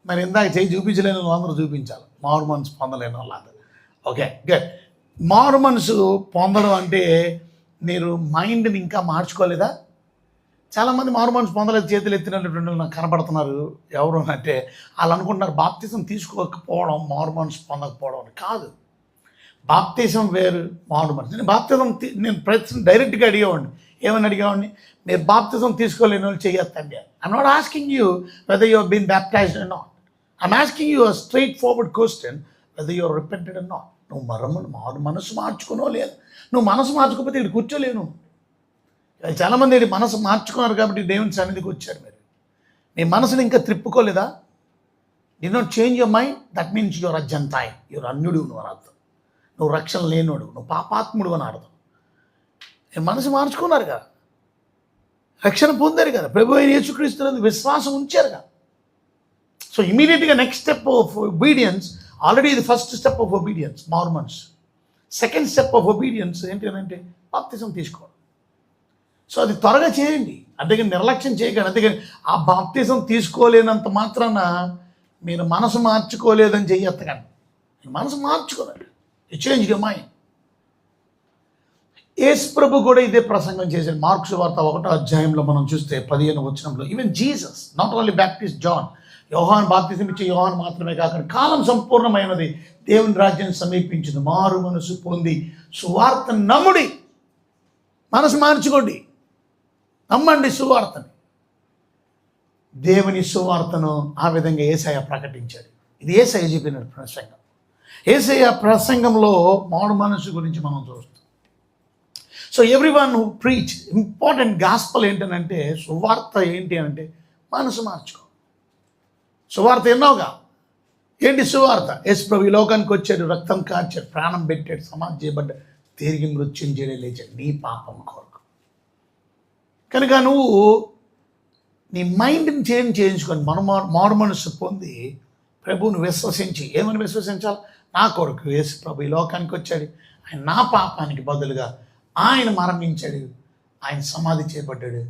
మరి ఇందాక చేయి చూపించలేని వాళ్ళందరూ చూపించాలి, మారు మనసు పొందలేని వాళ్ళందరూ. Okay good. మారు మనసు పొందడం అంటే మీరు మైండ్ని ఇంకా మార్చుకోలేదా? చాలామంది మారు మనసు పొందలేదు, చేతులు ఎత్తినటువంటి నాకు కనపడుతున్నారు. ఎవరు అంటే వాళ్ళు అనుకుంటున్నారు బాప్తిజం తీసుకోకపోవడం మారు మనసు పొందకపోవడం అని. కాదు, బాప్తిజం వేరు, మారు మనసు. నేను బాప్తిజం నేను ప్రశ్న డైరెక్ట్గా అడిగేవాడిని. ఏమని అడిగేవాడిని? మీరు బాప్తిజం తీసుకోలేని వాళ్ళు చెయ్యొద్దండి. I'm not asking you whether you have been baptized or not. I'm asking you a straight forward question, whether you are repented or not. నువ్వు మారు మనసు మార్చుకునో లేదు. నువ్వు మనసు మార్చుకోకపోతే ఇక్కడ కూర్చోలేను. చాలామంది మనసు మార్చుకున్నారు కాబట్టి దేవుని సన్నిధికి వచ్చారు. మీ మనసుని ఇంకా త్రిప్పుకోలేదా? Do not change your mind, that means your అజంతాయ్, యువర్ అన్యుడు నువ్వు అని అర్థం. నువ్వు రక్షణ లేనోడు, నువ్వు పాపాత్ముడు అని అర్థం. మనసు మార్చుకున్నారు కదా, రక్షణ పొందారు కదా, ప్రభు అయిన యేసుక్రీస్తునందు విశ్వాసం ఉంచారు కదా. సో ఇమీడియట్గా next step of obedience, already ఇది ఫస్ట్ స్టెప్ ఆఫ్ ఒబీడియన్స్ మారు మనసు. సెకండ్ స్టెప్ ఆఫ్ ఒబీడియన్స్ ఏంటి అంటే బాప్తిజం తీసుకోవడం. సో అది త్వరగా చేయండి, అంతేగాని నిర్లక్ష్యం చేయకండి. అంతేగాని ఆ బాప్తిజం తీసుకోలేనంత మాత్రాన మీరు మనసు మార్చుకోలేదని చెయ్యొత్తకండి. మనసు మార్చుకోనండి, చేంజ్ యువర్ మైండ్. యేసు ప్రభు కూడా ఇదే ప్రసంగం చేశాడు. మార్కు సువార్త 1వ అధ్యాయంలో మనం చూస్తే 15వ వచనంలో, even Jesus, not only Baptist John, యోహాను బాప్తిజం ఇచ్చే యోహాను మాత్రమే కాకుండా కాలం సంపూర్ణమైనది, దేవుని రాజ్యం సమీపించింది, మారు మనసు పొంది సువార్త నమ్ముడి. మనసు మార్చుకోండి, నమ్మండి సువార్తని. దేవుని సువార్తను ఆ విధంగా యేసయ్య ప్రకటించాడు. ఇది యేసయ్య చెప్పిన ప్రసంగం. యేసయ్య ప్రసంగంలో మారు మనసు గురించి మనం చూస్తాం. So everyone who preach important gospel ఏంటనంటే, సువార్త ఏంటి అంటే మనసు మార్చుకో. సువార్త ఎన్నోగా ఏంటి సువార్త? యేసు ప్రభు ఈ లోకానికి వచ్చాడు, రక్తం కార్చాడు, ప్రాణం పెట్టాడు, సమాధి చేయబడ్డాడు, తిరిగి మృత్యుంజయుడే లేచాడు నీ పాపం కొరకు. కనుక నువ్వు నీ మైండ్ని చేయించుకొని మారు మనసు పొంది ప్రభువును విశ్వసించి, ఏమని విశ్వసించాలి? నా కొరకు యేసు ప్రభు ఈ లోకానికి వచ్చాడు, ఆయన నా పాపానికి బదులుగా ఆయన మరణించాడు, ఆయన సమాధి చేయబడ్డాడు,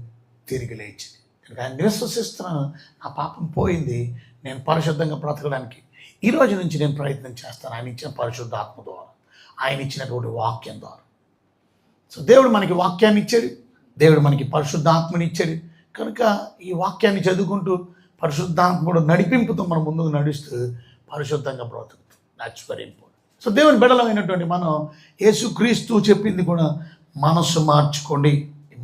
తిరిగి లేచాడు. కనుక ఆయన విశ్వసిస్తున్నాను, నా పాపం పోయింది, నేను పరిశుద్ధంగా బ్రతకడానికి ఈ రోజు నుంచి నేను ప్రయత్నం చేస్తాను, ఆయన ఇచ్చిన పరిశుద్ధ ఆత్మ ద్వారా, ఆయన ఇచ్చినటువంటి వాక్యం ద్వారా. సో దేవుడు మనకి వాక్యాన్ని ఇచ్చాడు, దేవుడు మనకి పరిశుద్ధాత్మని ఇచ్చాడు. కనుక ఈ వాక్యాన్ని చదువుకుంటూ పరిశుద్ధాత్ముడు నడిపింపుతో మనం ముందుకు నడుస్తూ పరిశుద్ధంగా బ్రతుకుతాం. That's very important. సో దేవుని బిడ్డలమైనటువంటి మనం యేసుక్రీస్తు చెప్పింది కూడా మనస్సు మార్చుకోండి.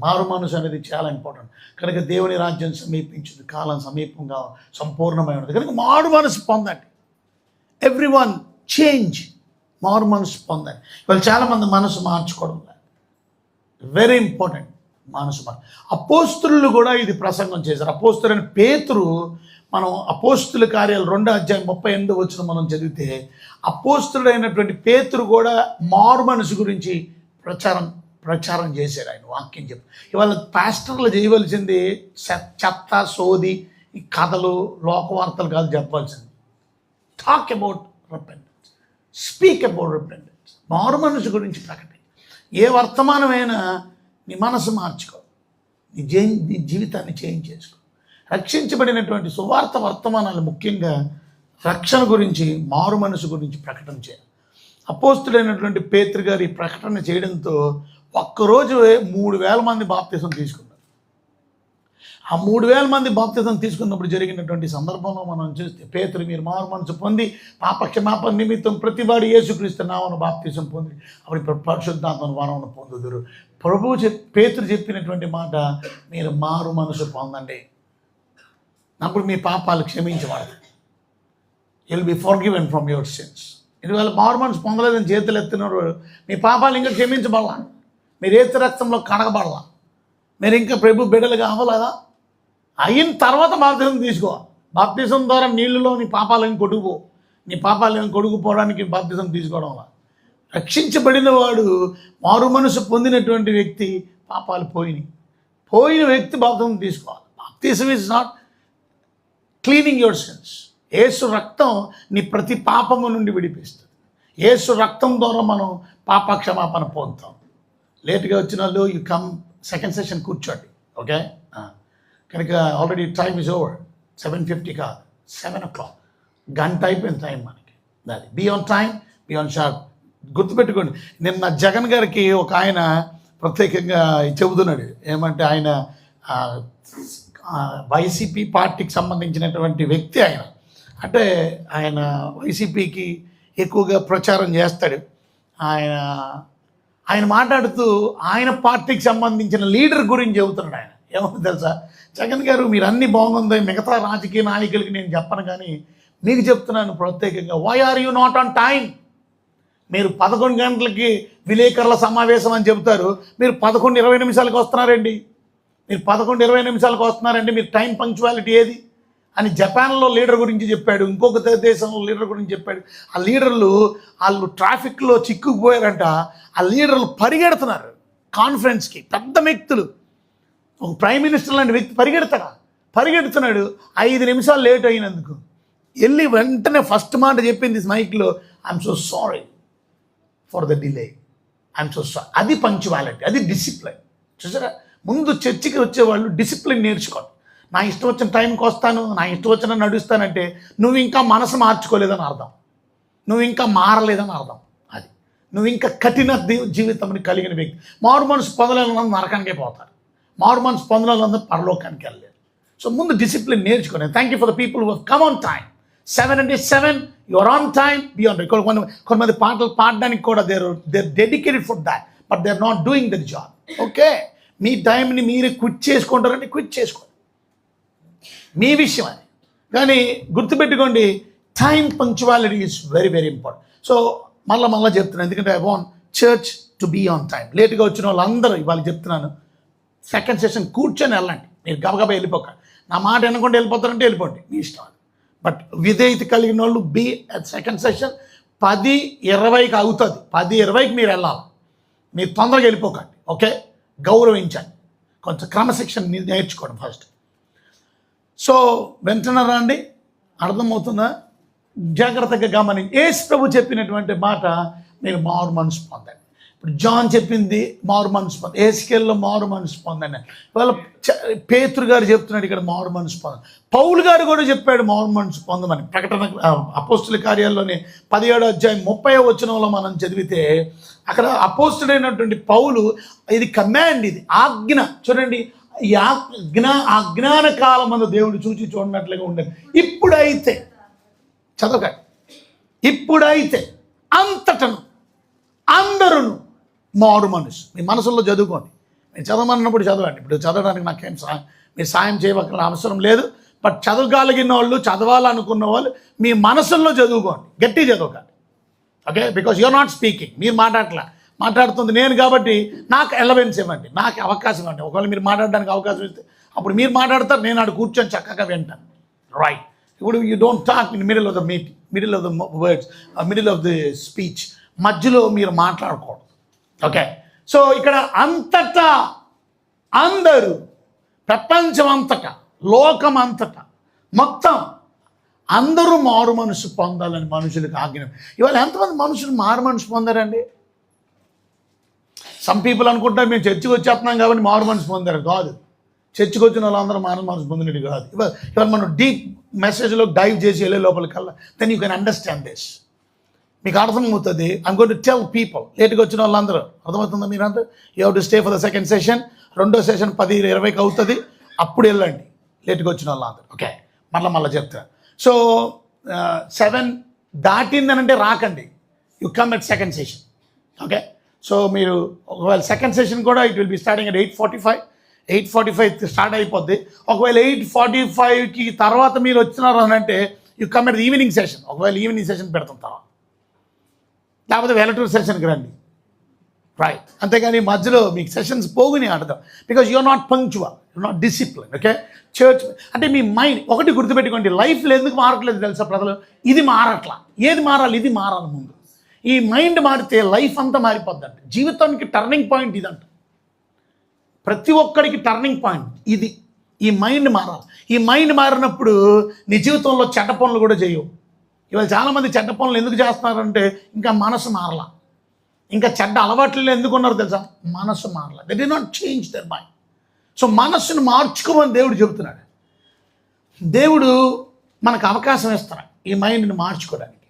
మారు మనసు అనేది చాలా ఇంపార్టెంట్. కనుక దేవుని రాజ్యం సమీపించింది, కాలం సమీపంగా సంపూర్ణమైనది. కనుక మారు మనసు పొందండి. ఎవ్రీ వన్ చేంజ్, మారు మనసు పొందండి. ఇవాళ చాలామంది మనసు మార్చుకోవడం లేదు. వెరీ ఇంపార్టెంట్ మనసు. అపోస్తులు కూడా ఇది ప్రసంగం చేశారు. అపోస్తులైన పేతురు, మనం అపోస్తుల కార్యాలు 2వ అధ్యాయం 38వ వచనం మనం చదివితే, అపోస్తుడైనటువంటి పేతురు కూడా మారు మనసు గురించి ప్రచారం చేశారు. ఆయన వాక్యం చెప్పి. ఇవాళ పాస్టర్లు చేయవలసింది చెత్త సోది, ఈ కథలు, లోకవార్తలు కాదు చెప్పాల్సింది. Talk about repentance, speak about repentance. మారు మనసు గురించి ప్రకటి. ఏ వర్తమానమైనా నీ మనసు మార్చుకో, నీ జీవితాన్ని చేంజ్ చేసుకో. రక్షించబడినటువంటి సువార్త వర్తమానాలు, ముఖ్యంగా రక్షణ గురించి, మారు మనసు గురించి ప్రకటన చేయాలి. అపోస్తుడైనటువంటి పేతురు గారు ఈ ప్రకటన చేయడంతో ఒక్కరోజు 3000 మంది బాప్తిజం తీసుకున్నారు. ఆ 3000 మంది బాప్తిజం తీసుకున్నప్పుడు జరిగినటువంటి సందర్భంలో మనం చూస్తే, పేతురు మీరు మారు మనసు పొంది పాపక్షమాపణ నిమిత్తం ప్రతివాడు యేసుక్రీస్తు నామమున బాప్తిజం పొంది అప్పుడు పరిశుద్ధాత్మ వరమును పొందుదురు. పేతురు చెప్పినటువంటి మాట, మీరు మారు మనసు పొందండి, అప్పుడు మీ పాపాలు క్షమించబడతాయి. You will be forgiven from your sins. ఇవాళ మారు మనసు పొందలేదని చేతులు ఎత్తినారు, మీ పాపాలు ఇంకా క్షమించబడాల, మీరు ఏసు రక్తంలో కడగబడాల, మీరు ఇంకా ప్రభు బిడ్డలు కావాలదా? అయిన తర్వాత బాప్తిజం తీసుకో. బాప్తిజం ద్వారా నీళ్ళలో నీ పాపాలను కొడుకుపో. నీ పాపాలను కొడుకుపోవడానికి బాప్తిజం తీసుకోవడం వల్ల రక్షించబడిన వాడు, మారు మనసు పొందినటువంటి వ్యక్తి పాపాలు పోయిన వ్యక్తి బాప్తిజం తీసుకోవాలి. బాప్తిజం is not cleaning your sins. Yesu రక్తం నీ ప్రతి పాపము నుండి విడిపిస్తుంది. యేసు రక్తం ద్వారా మనం పాపక్షమాపణ పొందుతాం. లేట్గా వచ్చిన వాళ్ళు యూ కమ్ సెకండ్ సెషన్ కూర్చోండి. ఓకే, కనుక ఆల్రెడీ టైమ్ ఈజ్ ఓవర్. 7:50 కాదు, 7 o'clock. గంట అయిపోయింది టైం మనకి. అది be on time, be on sharp. గుర్తుపెట్టుకోండి, నిన్న జగన్ గారికి ఒక ఆయన ప్రత్యేకంగా చెబుతున్నాడు. ఏమంటే ఆయన వైసీపీ పార్టీకి సంబంధించినటువంటి వ్యక్తి ఆయన. అంటే ఆయన వైసీపీకి ఎక్కువగా ప్రచారం చేస్తాడు. ఆయన మాట్లాడుతూ ఆయన పార్టీకి సంబంధించిన లీడర్ గురించి చెబుతున్నాడు. ఆయన ఏమో తెలుసా, జగన్ గారు మీరు అన్నీ బాగుంది, మిగతా రాజకీయ నాయకులకి నేను చెప్పను, కానీ మీకు చెప్తున్నాను ప్రత్యేకంగా, why are you not on time? మీరు 11 గంటలకి విలేకరుల సమావేశం అని చెబుతారు, మీరు 11:20 వస్తున్నారండి. మీరు 11:20 వస్తున్నారండి, మీరు టైం పంక్చువాలిటీ ఏది అని జపాన్లో లీడర్ గురించి చెప్పాడు, ఇంకొక దేశంలో లీడర్ గురించి చెప్పాడు. ఆ లీడర్లు వాళ్ళు ట్రాఫిక్లో చిక్కుకుపోయారంట. ఆ లీడర్లు పరిగెడుతున్నారు కాన్ఫరెన్స్కి. పెద్ద వ్యక్తులు, ఒక ప్రైమ్ మినిస్టర్ లాంటి వ్యక్తి పరిగెడుతున్నాడు. 5 నిమిషాలు లేట్ అయినందుకు వెళ్ళి వెంటనే ఫస్ట్ మాట చెప్పింది మైక్లో, I'm so sorry for the delay, I'm so sorry. అది పంక్చువాలిటీ, అది డిసిప్లిన్. చూసారా, ముందు చర్చికి వచ్చేవాళ్ళు డిసిప్లిన్ నేర్చుకోండి. నా ఇష్టం వచ్చిన టైంకి వస్తాను, నా ఇష్టం వచ్చిన నడుస్తానంటే నువ్వు ఇంకా మనసు మార్చుకోలేదని అర్థం, నువ్వు ఇంకా మారలేదని అర్థం. అది నువ్వు ఇంకా కఠిన జీవితంని కలిగిన వ్యక్తి. మారు మనసు పొందలేని నరకానికే పోతారు, మారు మనసు పొందలేని పరలోకానికి వెళ్ళలేదు. సో ముందు డిసిప్లిన్ నేర్చుకోండి. Thank you for the people who come on time. 7 అంటే 7, you are on time, beyond. కొంతమంది పాటలు పాడడానికి కూడా there dedicated for that, but they are not doing that job. Okay, మీ టైంని మీరే క్విట్ చేసుకుంటారంటే క్విట్ చేసుకోండి, మీ విషయం అది. కానీ గుర్తుపెట్టుకోండి, time punctuality is very very important. So మళ్ళీ చెప్తున్నాను, ఎందుకంటే I want church to be on time. లేట్గా వచ్చిన వాళ్ళందరూ ఇవాళ చెప్తున్నాను, సెకండ్ సెషన్ కూర్చొని వెళ్ళండి. మీరు గబగబా వెళ్ళిపోక, నా మాట వినకుండా వెళ్ళిపోతారంటే వెళ్ళిపోండి, మీ ఇష్టం. బట్ విధేయత కలిగిన వాళ్ళు బీ అట్ సెకండ్ సెషన్ 10:20 అవుతుంది. 10:20 మీరు వెళ్ళాలి. మీరు తొందరగా వెళ్ళిపోకండి. ఓకే, గౌరవించండి, కొంచెం క్రమశిక్షణ నేర్చుకోండి ఫస్ట్. సో వెంటనే రండి, అర్థమవుతుందా? జాగ్రత్తగా గమనించి యేసు ప్రభు చెప్పినటువంటి మాట, మీరు మారు మనసు పొందండి. ఇప్పుడు జాన్ చెప్పింది మారు మనసు పొందండి, యేసుకేల్లో మారు మనసు పొందండి. వాళ్ళ పేతురు గారు చెప్తున్నాడు ఇక్కడ మారు మనసు పొందండి. పౌలు గారు కూడా చెప్పాడు మారు మనసు పొందమని. ప్రకటన అపోస్తుల కార్యాల్లోని 17వ అధ్యాయం 30వ వచనంలో మనం చదివితే, అక్కడ అపోస్తుడైనటువంటి పౌలు, ఇది కమాండ్, ఇది ఆజ్ఞ. చూడండి, ఈ అజ్ఞాన కాలం అందు దేవుడు చూచి చూడనట్లుగా ఉండేది. ఇప్పుడైతే చదవకండి, ఇప్పుడైతే అంతటను అందరూ మారు మనసు. మీ మనసులో చదువుకోండి. మీరు చదవమన్నప్పుడు చదవండి. ఇప్పుడు చదవడానికి నాకేం మీరు సాయం చేయవలసిన అవసరం లేదు. బట్ చదవగలిగిన వాళ్ళు, చదవాలనుకున్న వాళ్ళు మీ మనసుల్లో చదువుకోండి, గట్టి చదవకండి. Okay, because you're not speaking. మీరు మాట్లాడుతుంది నేను కాబట్టి నాకు ఎలవెన్స్ ఇవ్వండి, నాకు అవకాశం ఇవ్వండి. ఒకవేళ మీరు మాట్లాడడానికి అవకాశం ఇస్తే అప్పుడు మీరు మాట్లాడతారు, నేను ఆడు కూర్చొని చక్కగా వింటాను. రైట్, ఇప్పుడు you don't talk in middle of the meeting, middle of the words, middle of the speech. మధ్యలో మీరు మాట్లాడకూడదు. ఓకే, సో ఇక్కడ అంతటా అందరూ, ప్రపంచం అంతటా, లోకం అంతటా, మొత్తం అందరూ మారు మనసు పొందాలని మనుషులకు ఆజ్ఞ. ఇవాళ ఎంతమంది మనుషులు మారు మనసు పొందారండి? సమ్ పీపుల్ అనుకుంటారు మేము చర్చికి వచ్చేస్తున్నాం కాబట్టి మారు మనసు పొందారు. కాదు, చర్చికి వచ్చిన వాళ్ళందరూ మారు మనసు పొందినట్టు కాదు. ఇవాళ మనం డీప్ మెసేజ్లో డైవ్ చేసి వెళ్ళే లోపలికల్లా then you can understand this. మీకు అర్థమవుతుంది. I'm going to tell people, లేట్గా వచ్చిన వాళ్ళందరూ, అర్థమవుతుందా మీరందరూ? You have to stay for the second session. రెండో సెషన్ 10:20 అవుతుంది, అప్పుడు వెళ్ళండి లేట్గా వచ్చిన వాళ్ళందరూ. ఓకే, మళ్ళీ చెప్తాను. సో 7 దాటిందనంటే రాకండి, you come at second session. Okay, so మీరు ఒకవేళ సెకండ్ సెషన్ కూడా it will be starting at 8:45 start అయిపోద్ది. ఒకవేళ 8:45కి తర్వాత మీరు వచ్చినారు అని అంటే you come at evening session. ఒకవేళ ఈవినింగ్ సెషన్ పెడతాం తర్వాత, లేకపోతే వెలటూర్ సెషన్కి రండి. రైట్, అంతేగాని మధ్యలో మీకు సెషన్స్ పోగుని అర్థం. Because you're not punctual, you're not discipline. Okay, church అంటే మీ మైండ్ ఒకటి గుర్తుపెట్టుకోండి, లైఫ్లో ఎందుకు మారట్లేదు తెలుసా ప్రజలు? ఇది మారట్లా. ఏది మారాలి? ఇది మారాలి ముందు. ఈ మైండ్ మారితే లైఫ్ అంతా మారిపోద్దంట. జీవితానికి టర్నింగ్ పాయింట్ ఇదంట. ప్రతి ఒక్కడికి టర్నింగ్ పాయింట్ ఇది. ఈ మైండ్ మారాలి. ఈ మైండ్ మారినప్పుడు నీ జీవితంలో చెడ్డ పనులు కూడా చేయవు. ఇవాళ చాలామంది చెడ్డ పనులు ఎందుకు చేస్తున్నారంటే ఇంకా మనసు మారలా, ఇంకా చెడ్డ అలవాట్లు ఎందుకు ఉన్నారు తెలుసా? మనసు మారలా. They do not change their mind. So మనస్సును మార్చుకోమని దేవుడు చెబుతున్నాడు. దేవుడు మనకు అవకాశం ఇస్తారు ఈ మైండ్ని మార్చుకోవడానికి.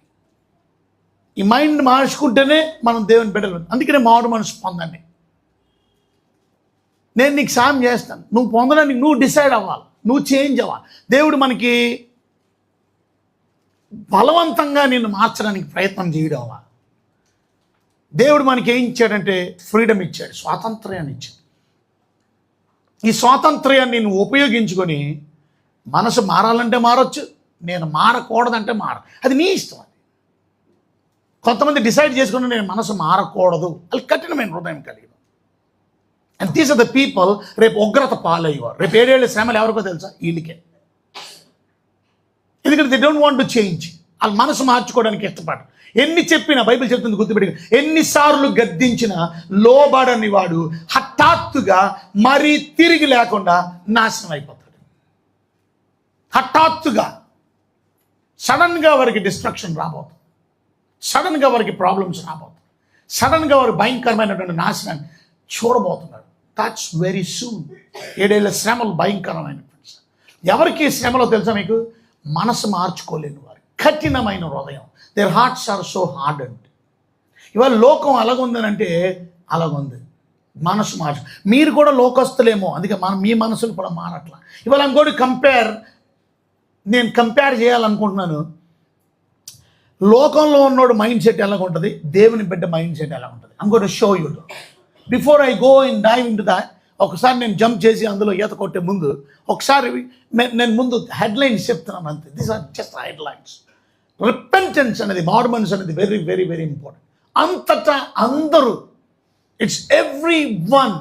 ఈ మైండ్ని మార్చుకుంటేనే మనం దేవుని బిడ్డలు. అందుకనే మారు మనసు పొందండి. నేను నీకు సాయం చేస్తాను, నువ్వు పొందడానికి నువ్వు డిసైడ్ అవ్వాలి, నువ్వు చేంజ్ అవ్వాలి. దేవుడు మనకి బలవంతంగా నిన్ను మార్చడానికి ప్రయత్నం చేయడం అవ్వాలి. దేవుడు మనకి ఏం ఇచ్చాడంటే ఫ్రీడమ్ ఇచ్చాడు, స్వాతంత్ర్యాన్ని ఇచ్చాడు. ఈ స్వాతంత్ర్యాన్ని నువ్వు ఉపయోగించుకొని మనసు మారాలంటే మారచ్చు, నేను మారకూడదంటే అది నీ ఇష్టం. అది కొంతమంది డిసైడ్ చేసుకుని నేను మనసు మారకూడదు, అది కఠినమైన హృదయం కలిగి. And these are the people రేపు ఉగ్రత పాలయ్యేవారు. రేపు 7 ఏళ్ళ శ్రమలు ఎవరికో తెలుసా? వీళ్ళకే. ఎందుకంటే they don't want to change. వాళ్ళ మనసు మార్చుకోవడానికి ఇష్టపడరు. ఎన్ని చెప్పినా, బైబిల్ చెప్తుంది గుర్తుపెట్టి, ఎన్నిసార్లు గద్దించినా లోబడని వాడు హఠాత్తుగా మరీ తిరిగి లేకుండా నాశనం అయిపోతాడు. హఠాత్తుగా సడన్గా వారికి డిస్ట్రక్షన్ రాబోతుంది, సడన్గా వారికి ప్రాబ్లమ్స్ రాబోతుంది, సడన్గా వారు భయంకరమైనటువంటి నాశనాన్ని చూడబోతున్నాడు. That's very soon. 7 ఏళ్ళ శ్రమలు భయంకరమైన. ఎవరికి శ్రమలో తెలుసా మీకు? మనసు మార్చుకోలేని వారు, కఠినమైన హృదయం. Their hearts are so hardened. ఇవాళ లోకం అలాగుందనంటే అలాగుంది. మనసు మార్చు. మీరు కూడా లోకస్తులేమో, అందుకే మీ మనసులు కూడా మారట్లా. ఇవాళ ఇంకోటి నేను కంపేర్ చేయాలనుకుంటున్నాను. లోకంలో ఉన్నోడు మైండ్ సెట్ ఎలా ఉంటుంది, దేవుని బిడ్డ మైండ్ సెట్ ఎలా ఉంటుంది. I'm going to show you. Before I go in dive in to that, ఒకసారి నేను జంప్ చేసి అందులో ఈత కొట్టే ముందు ఒకసారి నేను ముందు హెడ్లైన్స్ చెప్తున్నాను అంతే. These are just headlines. Repentance అనేది, మారు మనసు అనేది వెరీ వెరీ వెరీ ఇంపార్టెంట్. అంతటా అందరూ, it's everyone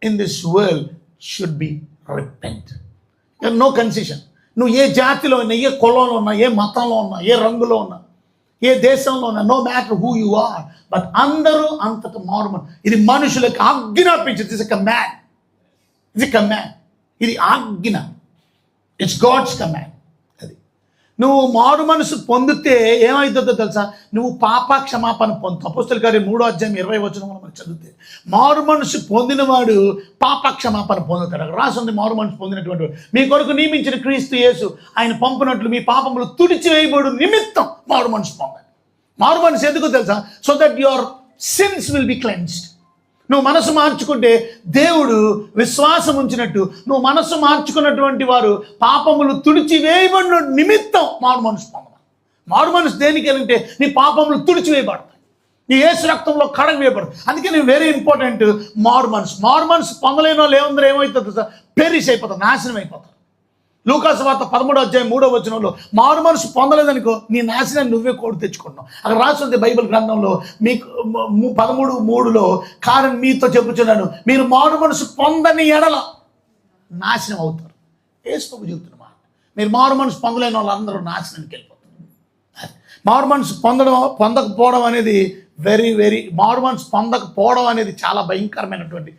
in this world should be repent. No concession. నువ్వు ఏ జాతిలో ఉన్నా, ఏ కులంలో ఉన్నా, ఏ మతంలో ఉన్నా, ఏ రంగులో ఉన్నా, ఏ దేశంలో ఉన్నా, no matter who you are, but అందరూ అంతటా మారు. ఇది మనుషులకు ఆజ్ఞాపించింది. It's a command. ఇది కమాండ్, ఇది ఆజ్ఞ. It's God's command. అది నువ్వు మారు మనసు పొందితే ఏమవుతుందో తెలుసా? నువ్వు పాప క్షమాపణ పొందుతావు. అపోస్తలుల కార్యం 3వ అధ్యాయం 20వ వచనంలో మనం చదివితే, మారు మనసు పొందినవాడు పాప క్షమాపణ పొందుతాడు. అక్కడ రాసింది, మారు మనసు పొందినటువంటి వాడు మీ కొరకు నియమించిన క్రీస్తు యేసు ఆయన పంపినట్లు మీ పాపములు తుడిచివేయబడు నిమిత్తం మారు మనసు పొందాలి. మారు మనసు ఎందుకు తెలుసా? So that your sins will be cleansed. నువ్వు మనసు మార్చుకుంటే దేవుడు విశ్వాసం ఉంచినట్టు, నువ్వు మనసు మార్చుకున్నటువంటి వారు పాపములు తుడిచివేయబడిన నిమిత్తం మారు మనసు పొందాలి. మారు మనసు దేనికి అంటే నీ పాపములు తుడిచివేయబడతాయి, నీ యేసు రక్తంలో కడగవేయబడతాయి. అందుకే నేను వెరీ ఇంపార్టెంట్ మారు మనసు. మారు మనసు పొందలేని వాళ్ళు ఏమవుతుంది? పెరిష్ అయిపోతారు, నాశనం అయిపోతారు. లూకాసు వార్త 13వ అధ్యాయం 3వ వచనంలో మారు మనసు పొందలేదనుకో నీ నాశనాన్ని నువ్వే కోడి తెచ్చుకున్నావు. అక్కడ రాస్తుంది బైబిల్ గ్రంథంలో మీకు 13:3లో, కారణం మీతో చెప్పుచున్నాను, మీరు మారు మనసు పొందని ఎడల నాశనం అవుతారు. యేసు చెబుతున్నా, మీరు మారు మనసు పొందలేని వాళ్ళందరూ నాశనానికి వెళ్ళిపోతారు. మారు మనసు పొందకపోవడం అనేది మారు మనసు పొందకపోవడం అనేది చాలా భయంకరమైనటువంటి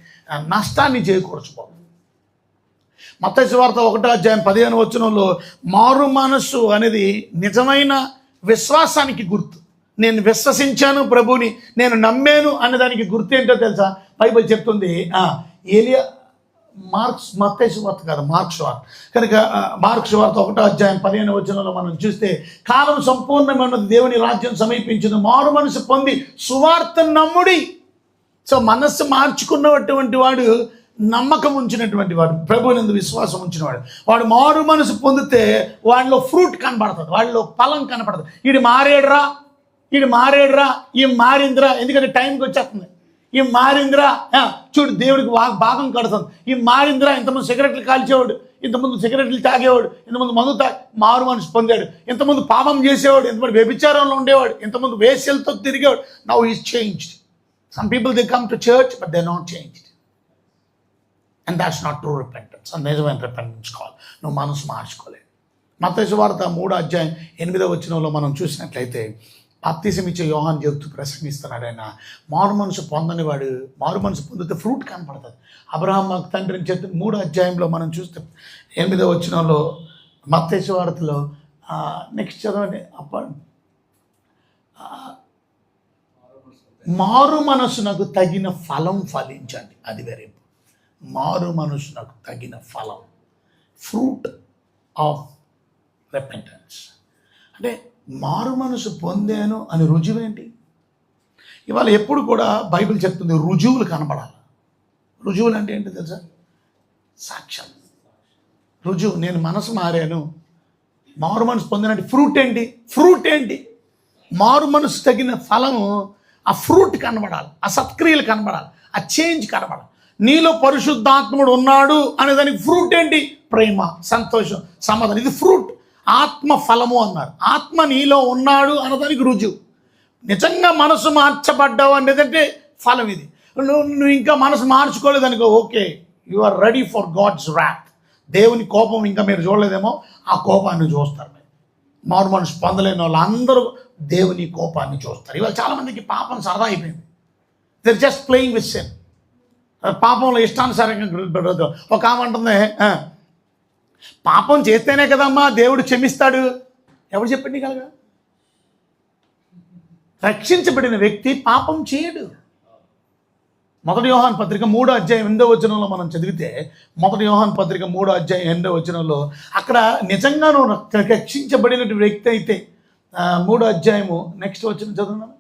నష్టాన్ని చేకూర్చుకోవాలి. మత్తయి సువార్త 1వ అధ్యాయం 15వ వచనంలో మారు మనస్సు అనేది నిజమైన విశ్వాసానికి గుర్తు. నేను విశ్వసించాను ప్రభుని, నేను నమ్మాను అన్నదానికి గుర్తు ఏంటో తెలుసా? బైబిల్ చెప్తుంది, ఏలియా మత్తయి సువార్త కాదు, మార్క్స్ వార్త. కనుక మార్క్స్ వార్త 1వ అధ్యాయం 15వ వచనంలో మనం చూస్తే, కాలం సంపూర్ణమైనది, దేవుని రాజ్యం సమీపించింది, మారు మనసు పొంది సువార్తను నమ్ముడి. సో మనస్సు మార్చుకున్నటువంటి వాడు, నమ్మకం ఉంచినటువంటి వాడు, ప్రభువునందు విశ్వాసం ఉంచినవాడు, వాడు మారు మనసు పొందితే వాడిలో ఫ్రూట్ కనబడుతుంది, వాడిలో ఫలం కనపడుతుంది. ఈడు మారేడురా, ఈ మారిందిరా, ఎందుకంటే టైంకి వచ్చేస్తుంది. ఈ మారిందిరా, చూడు దేవుడికి భాగం కడుతుంది. ఈ మారిందిరా, ఇంతమంది సిగరెట్లు కాల్చేవాడు, ఇంతమంది సిగరెట్లు తాగేవాడు, ఇంతమంది మందు మారు మనసు పొందాడు. ఇంతమంది పాపం చేసేవాడు, ఇంతమంది వ్యభిచారంలో ఉండేవాడు, ఇంతమంది వేశ్యలతో తిరిగేవాడు. Now is changed. Some people they come to church but they not changed. And that's not true repentance. నిజమైన రిపెంటెన్స్ కాల్. నువ్వు మనసు మార్చుకోలేదు. మత్తయి సువార్త 3వ అధ్యాయం 8వ వచనంలో మనం చూసినట్లయితే, బాప్తిసం ఇచ్చే యోహాను చెబుతూ ప్రసంగిస్తున్నాడు. ఆయన మారు మనసు పొందని వాడు, మారు మనసు పొందితే ఫ్రూట్ కనపడుతుంది. అబ్రహాం మాకు తండ్రిని చెప్పి 3వ అధ్యాయంలో మనం చూస్తే 8వ వచనంలో మత్తయి సువార్తలో నెక్స్ట్ చదవండి. మారు మనసునకు తగిన ఫలం ఫలించండి. అది వేరే. మారు మనసునకు తగిన ఫలం, ఫ్రూట్ ఆఫ్ రెపెంటెన్స్. అంటే మారు మనసు పొందాను అని రుజువేంటి? ఇవాళ ఎప్పుడు కూడా బైబిల్ చెప్తుంది రుజువులు కనపడాలి. రుజువులు అంటే ఏంటి తెలుసా? సాక్ష్యం. రుజువు, నేను మనసు మారాను, మారు మనసు పొందినట్టు ఫ్రూట్ ఏంటి? మారు మనసు తగిన ఫలము, ఆ ఫ్రూట్ కనబడాలి, ఆ సత్క్రియలు కనబడాలి, ఆ చేంజ్ కనబడాలి. నీలో పరిశుద్ధాత్ముడు ఉన్నాడు అనే దానికి ఫ్రూట్ ఏంటి? ప్రేమ, సంతోషం, సమాధానం. ఇది ఫ్రూట్. ఆత్మ ఫలము అన్నారు. ఆత్మ నీలో ఉన్నాడు అన్నదానికి రుజువు. నిజంగా మనసు మార్చబడ్డావు అనేదంటే ఫలం ఇది. నువ్వు ఇంకా మనసు మార్చుకోలేదనుకో, okay, you are ready for God's wrath. దేవుని కోపం ఇంకా మీరు చూడలేదేమో, ఆ కోపాన్ని చూస్తారు. మీరు మారు మనసు పొందలేని వాళ్ళు అందరూ దేవుని కోపాన్ని చూస్తారు. ఇవాళ చాలామందికి పాపం సరదా అయిపోయింది. They are just playing with sin. పాపంలో ఇష్టానుసారంగా ఒక ఆమె అంటుంది, పాపం చేస్తేనే కదమ్మా దేవుడు క్షమిస్తాడు. ఎవరు చెప్పండి కలగా? రక్షించబడిన వ్యక్తి పాపం చేయడు. 1 యోహాను పత్రిక 3వ అధ్యాయం 8వ వచనంలో మనం చదివితే, 1 యోహాను పత్రిక 3వ అధ్యాయం 8వ వచనంలో అక్కడ నిజంగా నువ్వు రక్షించబడిన వ్యక్తి అయితే, 3వ అధ్యాయము నెక్స్ట్ వచనం చదువున్నాను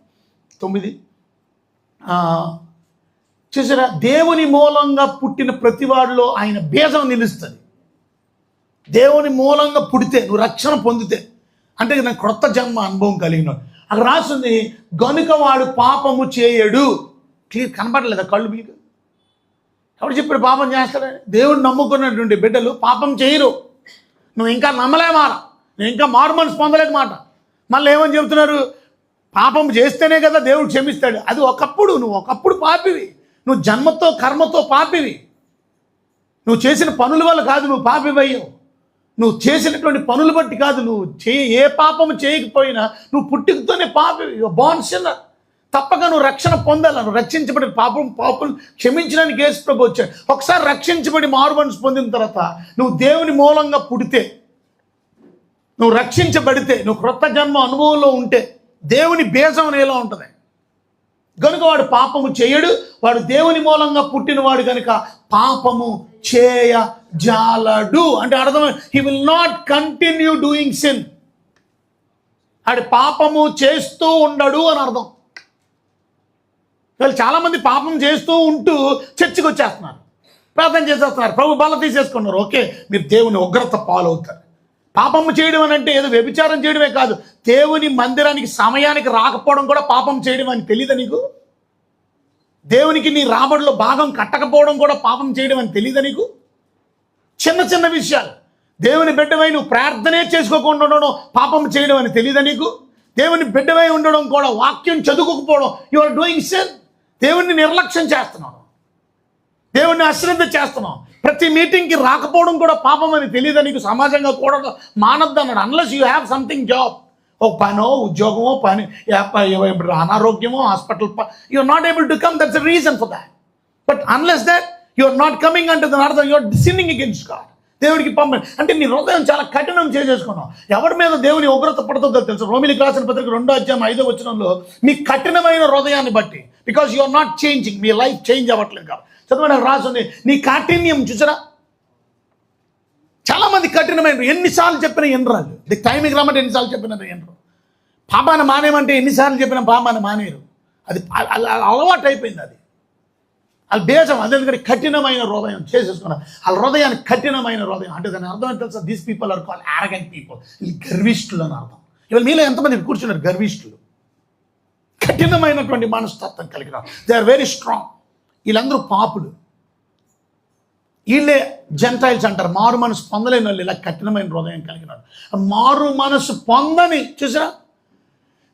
9. చూసారా, దేవుని మూలంగా పుట్టిన ప్రతివాడిలో ఆయన బీజం నిలుస్తుంది. దేవుని మూలంగా పుడితే, నువ్వు రక్షణ పొందితే, అంటే నాకు క్రొత్త జన్మ అనుభవం కలిగినాడు. అక్కడ రాస్తుంది, గనుక వాడు పాపము చేయడు. క్లియర్ కనపడలేదా కళ్ళు మీకు? ఎవరు చెప్పాడు పాపం చేస్తాడని? దేవుడు నమ్ముకున్నటువంటి బిడ్డలు పాపం చేయరు. నువ్వు ఇంకా నమ్మలేమారా, నువ్వు ఇంకా మారు మనసు పొందలేదు మాట. మళ్ళీ ఏమని చెబుతున్నారు? పాపం చేస్తేనే కదా దేవుడు క్షమిస్తాడు. అది ఒకప్పుడు, నువ్వు ఒకప్పుడు పాపివి. నువ్వు జన్మతో కర్మతో పాపివి. నువ్వు చేసిన పనుల వల్ల కాదు నువ్వు పాపివయ్యావు. నువ్వు చేసినటువంటి పనులు బట్టి కాదు. నువ్వు ఏ పాపము చేయకపోయినా నువ్వు పుట్టుకతోనే పాపివి. Born sinner. తప్పక నువ్వు రక్షణ పొందాలి. నువ్వు రక్షించబడి పాపం క్షమించడానికి యేసు ప్రభువు వచ్చాడు. ఒకసారి రక్షించబడి మారు మనసు పొందిన తర్వాత నువ్వు దేవుని మూలంగా పుడితే, నువ్వు రక్షించబడితే, నువ్వు క్రొత్త జన్మ అనుభవంలో ఉంటే దేవుని బీజం నీలో ఉంటుంది. కనుక వాడు పాపము చేయడు. వాడు దేవుని మూలంగా పుట్టినవాడు కనుక పాపము చేయజాలడు. అంటే అర్థం, he will not continue doing sin. ఆడు పాపము చేస్తూ ఉండడు అని అర్థం. వాళ్ళు చాలామంది పాపం చేస్తూ ఉంటూ చర్చికి వచ్చేస్తున్నారు, ప్రార్థన చేసేస్తున్నారు, ప్రభు బల తీసేసుకున్నారు. ఓకే, మీరు దేవుని ఉగ్రత పాలవుతారు. పాపము చేయడం అని అంటే ఏదో వ్యభిచారం చేయడమే కాదు, దేవుని మందిరానికి సమయానికి రాకపోవడం కూడా పాపం చేయడం అని తెలియదా నీకు? దేవునికి నీ రాబడిలో భాగం కట్టకపోవడం కూడా పాపం చేయడం అని తెలియదా నీకు? చిన్న చిన్న విషయాలు. దేవుని బిడ్డవై నువ్వు ప్రార్థనే చేసుకోకుండా ఉండడం పాపం చేయడం అని తెలియదా నీకు? దేవుని బిడ్డవై ఉండడం కూడా, వాక్యం చదువుకోకపోవడం, యు ఆర్ డూయింగ్ సిన్. దేవుణ్ణి నిర్లక్ష్యం చేస్తున్నావు, దేవుణ్ణి అశ్రద్ధ చేస్తున్నావు. ప్రతి మీటింగ్కి రాకపోవడం కూడా పాపం అని తెలియదా నీకు? సమాజంగా కూడా మానద్దు అన్నాడు. Unless you have something job, ఒక పనో ఉద్యోగమో పని, అనారోగ్యమో hospital, you are not able to come. That's the reason for that. But unless that you are not coming అంటే దాని అర్థం you are sinning against God. దేవుడికి పంపండి అంటే నీ హృదయం చాలా కఠినం చేసేసుకున్నావు. ఎవరి మీద దేవుని ఉగ్రత పడుతుందో తెలుసు. రోమిలికి రాసిన పత్రిక 2వ అధ్యాయం 5వ వచనంలో, మీ కఠినమైన హృదయాన్ని బట్టి, because you are not changing, మీ లైఫ్ చేంజ్ అవ్వట్లేదు కాబట్టి. చదువు రాసింది, నీ కాఠిన్యం చూసారా. చాలామంది కఠినమైన, ఎన్నిసార్లు చెప్పినా ఎనరాలు. టైంకి రమ్మంటే ఎన్నిసార్లు చెప్పినా ఎనరు. పాపాన్ని మానేమంటే ఎన్నిసార్లు చెప్పినా పాపాన్ని మానేరు. అది అలవాటు అయిపోయింది. అది వాళ్ళ బేజం. అదే కఠినమైన హృదయం చేసేసుకున్నారు. వాళ్ళ హృదయాన్ని కఠినమైన హృదయం అంటే దాని అర్థం ఏంటి తెలుసా? These people are called arrogant people. వీళ్ళు గర్విష్ఠులు అని అర్థం. ఇవాళ మీలో ఎంతమంది కూర్చున్నారు గర్విష్ఠులు? కఠినమైనటువంటి మనస్తత్వం కలిగిన, దే ఆర్ వెరీ స్ట్రాంగ్. వీళ్ళందరూ పాపులు. వీళ్ళే జెంటైల్స్ అంటారు. మారు మనసు పొందలేని వాళ్ళు ఇలా కఠినమైన హృదయం కలిగినారు. మారు మనసు పొందని చూసారా,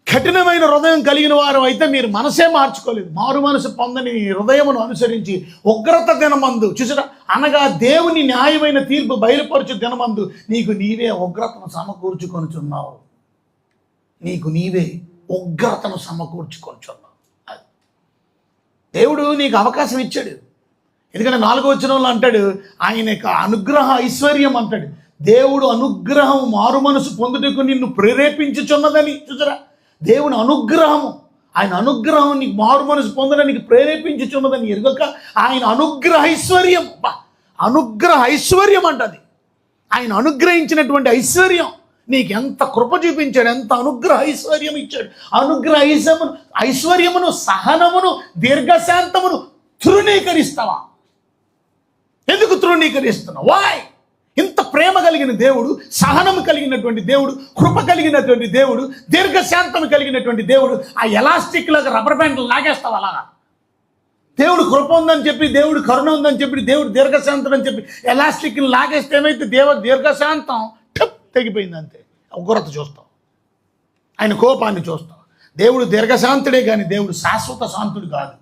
కఠినమైన హృదయం కలిగిన వారు అయితే మీరు మనసే మార్చుకోలేదు. మారు మనసు పొందని హృదయమును అనుసరించి ఉగ్రత దినమందు చూసారా, అనగా దేవుని న్యాయమైన తీర్పు బయలుపరచు దినమందు నీకు నీవే ఉగ్రతను సమకూర్చుకొనుచున్నావు. నీకు నీవే ఉగ్రతను సమకూర్చుకొనుచున్నావు. దేవుడు నీకు అవకాశం ఇచ్చాడు. ఎందుకంటే 4వ వచనంలో అంటాడు, ఆయన యొక్క అనుగ్రహ ఐశ్వర్యం అంటాడు. దేవుడు అనుగ్రహం మారు మనసు పొందుటకు నిన్ను ప్రేరేపించుచున్నదని చూసారా. దేవుని అనుగ్రహము, ఆయన అనుగ్రహం నీకు మారు మనసు పొందడానికి ప్రేరేపించుచున్నదని ఎరుగక ఆయన అనుగ్రహ ఐశ్వర్యం, అనుగ్రహ ఐశ్వర్యం అంటది. ఆయన అనుగ్రహించినటువంటి ఐశ్వర్యం నీకు ఎంత కృప చూపించాడు, ఎంత అనుగ్రహ ఐశ్వర్యం ఇచ్చాడు. అనుగ్రహ ఐశ్వర్యమును, సహనమును, దీర్ఘశాంతమును తృణీకరిస్తావా? ఎందుకు తృణీకరిస్తున్నావు? వాయ్? ఇంత ప్రేమ కలిగిన దేవుడు, సహనము కలిగినటువంటి దేవుడు, కృప కలిగినటువంటి దేవుడు, దీర్ఘశాంతం కలిగినటువంటి దేవుడు, ఆ ఎలాస్టిక్ లాగా రబ్బర్ బ్యాండ్లు లాగేస్తావు అలాగా? దేవుడు కృప ఉందని చెప్పి, దేవుడు కరుణ ఉందని చెప్పి, దేవుడు దీర్ఘశాంతం అని చెప్పి ఎలాస్టిక్ని లాగేస్తే ఏమైతే దీర్ఘశాంతం టప్ తెగిపోయింది అంతే. ఉగ్రత చూస్తావు, ఆయన కోపాన్ని చూస్తావు. దేవుడు దీర్ఘశాంతుడే కానీ దేవుడు శాశ్వత శాంతుడు కాదు.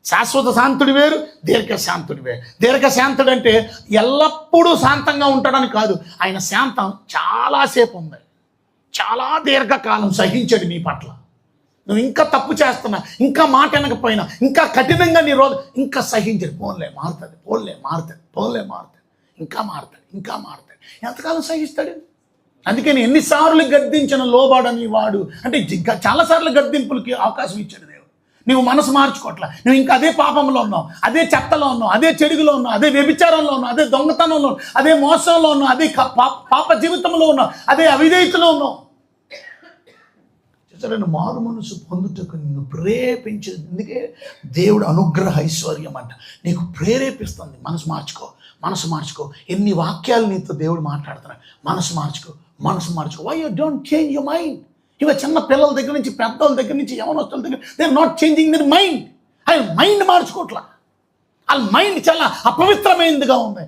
శాశ్వత శాంతుడి వేరు, దీర్ఘశాంతుడి వేరు. దీర్ఘశాంతుడు అంటే ఎల్లప్పుడూ శాంతంగా ఉంటాడని కాదు. ఆయన శాంతం చాలాసేపు ఉంది, చాలా దీర్ఘకాలం సహించాడు నీ పట్ల. నువ్వు ఇంకా తప్పు చేస్తున్నా, ఇంకా మాట వినకపోయినా, ఇంకా కఠినంగా నీ రోజు ఇంకా సహించాడు. పోన్లే మారుతుంది, పోన్లే మారుతుంది, ఇంకా మారుతాడు. ఎంతకాలం సహిస్తాడు? అందుకని ఎన్నిసార్లు గద్దించిన లోబాడని వాడు అంటే చాలాసార్లు గద్దింపులకి అవకాశం ఇచ్చాడు దేవుడు. నువ్వు మనసు మార్చుకోవట్లా, నువ్వు ఇంకా అదే పాపంలో ఉన్నావు, అదే చెత్తలో ఉన్నావు, అదే చెడుగులో ఉన్నావు, అదే వ్యభిచారంలో ఉన్నావు, అదే దొంగతనంలో, అదే మోసంలో ఉన్నావు, అదే పాప జీవితంలో ఉన్నావు, అదే అవిధేయతలో ఉన్నావు. చూసారా, మారు మనసు పొందుటకు నిన్ను ప్రేరేపించేది అందుకే దేవుడు అనుగ్రహ ఐశ్వర్యం అంట. నీకు ప్రేరేపిస్తుంది. మనసు మార్చుకో. ఎన్ని వాక్యాలు నీతో దేవుడు మాట్లాడుతున్నాడు. మనసు మార్చుకో. Why you don't change your mind? ఇవ చిన్న పిల్లల దగ్గర నుంచి, పెద్దల దగ్గర నుంచి, యవనస్తుల దగ్గర, they are not changing their mind. ఆయన మైండ్ మార్చుకోవట్లా. ఆ మైండ్ చాలా అపవిత్రమైనదిగా ఉంది.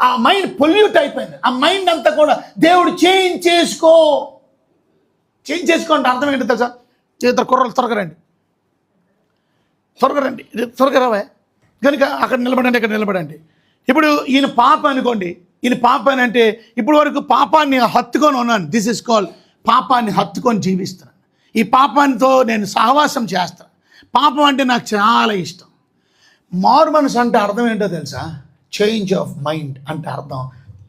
ఆ మైండ్ పొల్యూట్ అయిపోయింది. ఆ మైండ్ అంతా కూడా దేవుడు చేంజ్ చేసుకోండి. అర్థం ఏంటి తెలుసా? ఇద్దరు కుర్రలు త్వరగా రండి, త్వరగా రావా కనుక అక్కడ నిలబడండి. ఇప్పుడు ఈయన పాప అనుకోండి. ఈయన పాప అని అంటే ఇప్పుడు వరకు పాపాన్ని హత్తుకొని ఉన్నాను. దిస్ ఇస్ కాల్ పాపాన్ని హత్తుకొని జీవిస్తున్నాను. ఈ పాపానితో నేను సహవాసం చేస్తాను. పాపం అంటే నాకు చాలా ఇష్టం. మారు మనసు అంటే అర్థం ఏంటో తెలుసా? చేంజ్ ఆఫ్ మైండ్ అంటే అర్థం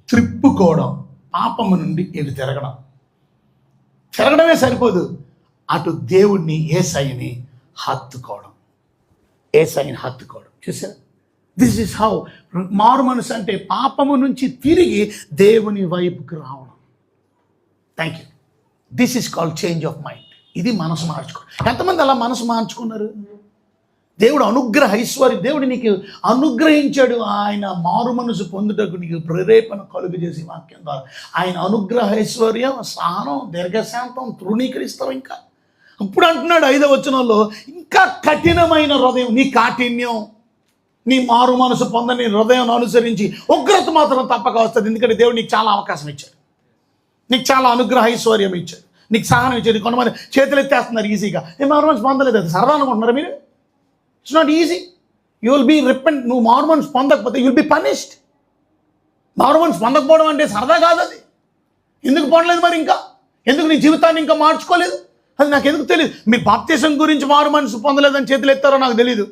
త్రిప్పుకోవడం. పాపము నుండి ఇటు తిరగడమే సరిపోదు, అటు దేవుణ్ణి యేసయ్యని హత్తుకోవడం. చూసారా? దిస్ ఇస్ హౌ మారు మనసు అంటే పాపము నుంచి తిరిగి దేవుని వైపుకి రావడం. Thank you. This is called change of mind. ఇది మనసు మార్చుకోవడం. ఎంతమంది అలా మనసు మార్చుకున్నారు? దేవుడు అనుగ్రహ ఐశ్వర్యం దేవుడు నీకు అనుగ్రహించాడు. ఆయన మారు మనసు పొందుటకు నీకు ప్రేరేపణ కలుగు చేసి వాక్యం ద్వారా ఆయన అనుగ్రహ ఐశ్వర్యం, సహనం, దీర్ఘశాంతం తృణీకరిస్తావు. ఇంకా ఇప్పుడు అంటున్నాడు 5వ వచనంలో, ఇంకా కఠినమైన హృదయం, నీ కాఠిన్యం, నీ మారు మనసు పొందని హృదయం అనుసరించి ఉగ్రత మాత్రం తప్పక వస్తుంది. ఎందుకంటే దేవుడు నీకు చాలా అవకాశం ఇచ్చాడు, నీకు చాలా అనుగ్రహ ఐశ్వర్యం ఇచ్చాడు, నీకు సహనం ఇచ్చాడు. కొంతమంది చేతులు ఎత్తేస్తున్నారు ఈజీగా. నేను మారు మనసు పొందలేదు, అది సరదా అనుకుంటున్నారు మీరు. It's not easy. You will be repent. నువ్వు మారు మనసు పొందకపోతే యూ విల్ బీ పనిష్డ్. మారు మనసు పొందకపోవడం అంటే సరదా కాదు అది. ఎందుకు పొందలేదు మరి? ఇంకా ఎందుకు నీ జీవితాన్ని ఇంకా మార్చుకోలేదు? అది నాకు ఎందుకు తెలియదు. మీ బాప్తిసం గురించి మారు మనసు పొందలేదని చేతులు ఎత్తారో నాకు తెలియదు.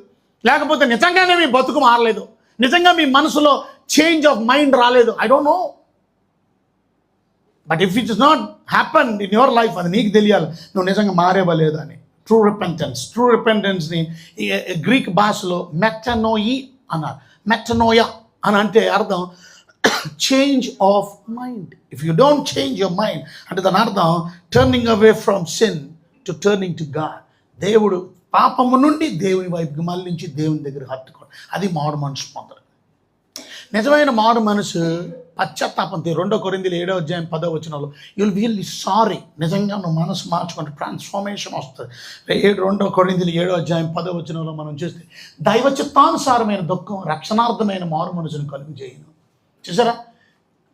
లేకపోతే నిజంగానే మీ బతుకు మారలేదు, నిజంగా మీ మనసులో చేంజ్ ఆఫ్ మైండ్ రాలేదు. I don't know. But if it is not happen in your life, అది నీకు తెలియాలి నువ్వు నిజంగా మారేవా లేదా అని. ట్రూ రిపెంటెన్స్ని గ్రీక్ భాషలో మెటనోయి అన్నారు. మెటనోయా అని అంటే అర్థం change of mind. If you don't change your mind అంటే దాని అర్థం turning away from sin to turning to God. దేవుడు పాపము నుండి దేవుని వైపుకి మళ్ళించి దేవుని దగ్గర హత్తుకోవడం, అది మారు మనసు పొందడం. నిజమైన మారు మనసు పశ్చాత్తాపం. 2 కొరింథీయులు 7వ అధ్యాయం 10వ వచనంలో యు విల్ బి సారీ. నిజంగా నువ్వు మనసు మార్చుకుంటే ట్రాన్స్ఫర్మేషన్ వస్తుంది. 2 కొరింథీయులు 7వ అధ్యాయం 10వ వచనంలో మనం చూస్తే దైవ చిత్తానుసారమైన దుఃఖం రక్షణార్థమైన మారు మనసును కలుగు చేయను. చూసారా?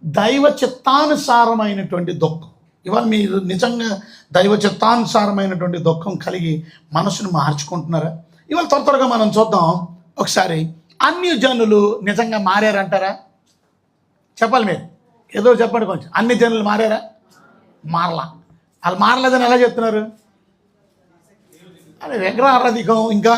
దైవ చిత్తానుసారమైనటువంటి దుఃఖం. ఇవాళ మీరు నిజంగా దైవ చిత్తానుసారమైనటువంటి దుఃఖం కలిగి మనసును మార్చుకుంటున్నారా? ఇవాళ త్వరగా మనం చూద్దాం ఒకసారి. అన్యజనులు నిజంగా మారారంటారా? చెప్పాలి మీరు, ఏదో చెప్పండి కొంచెం. అన్ని జనులు మారారా? మారలా. వాళ్ళు మారలేదని ఎలా చెప్తున్నారు? అది విగ్రహారాధికం, ఇంకా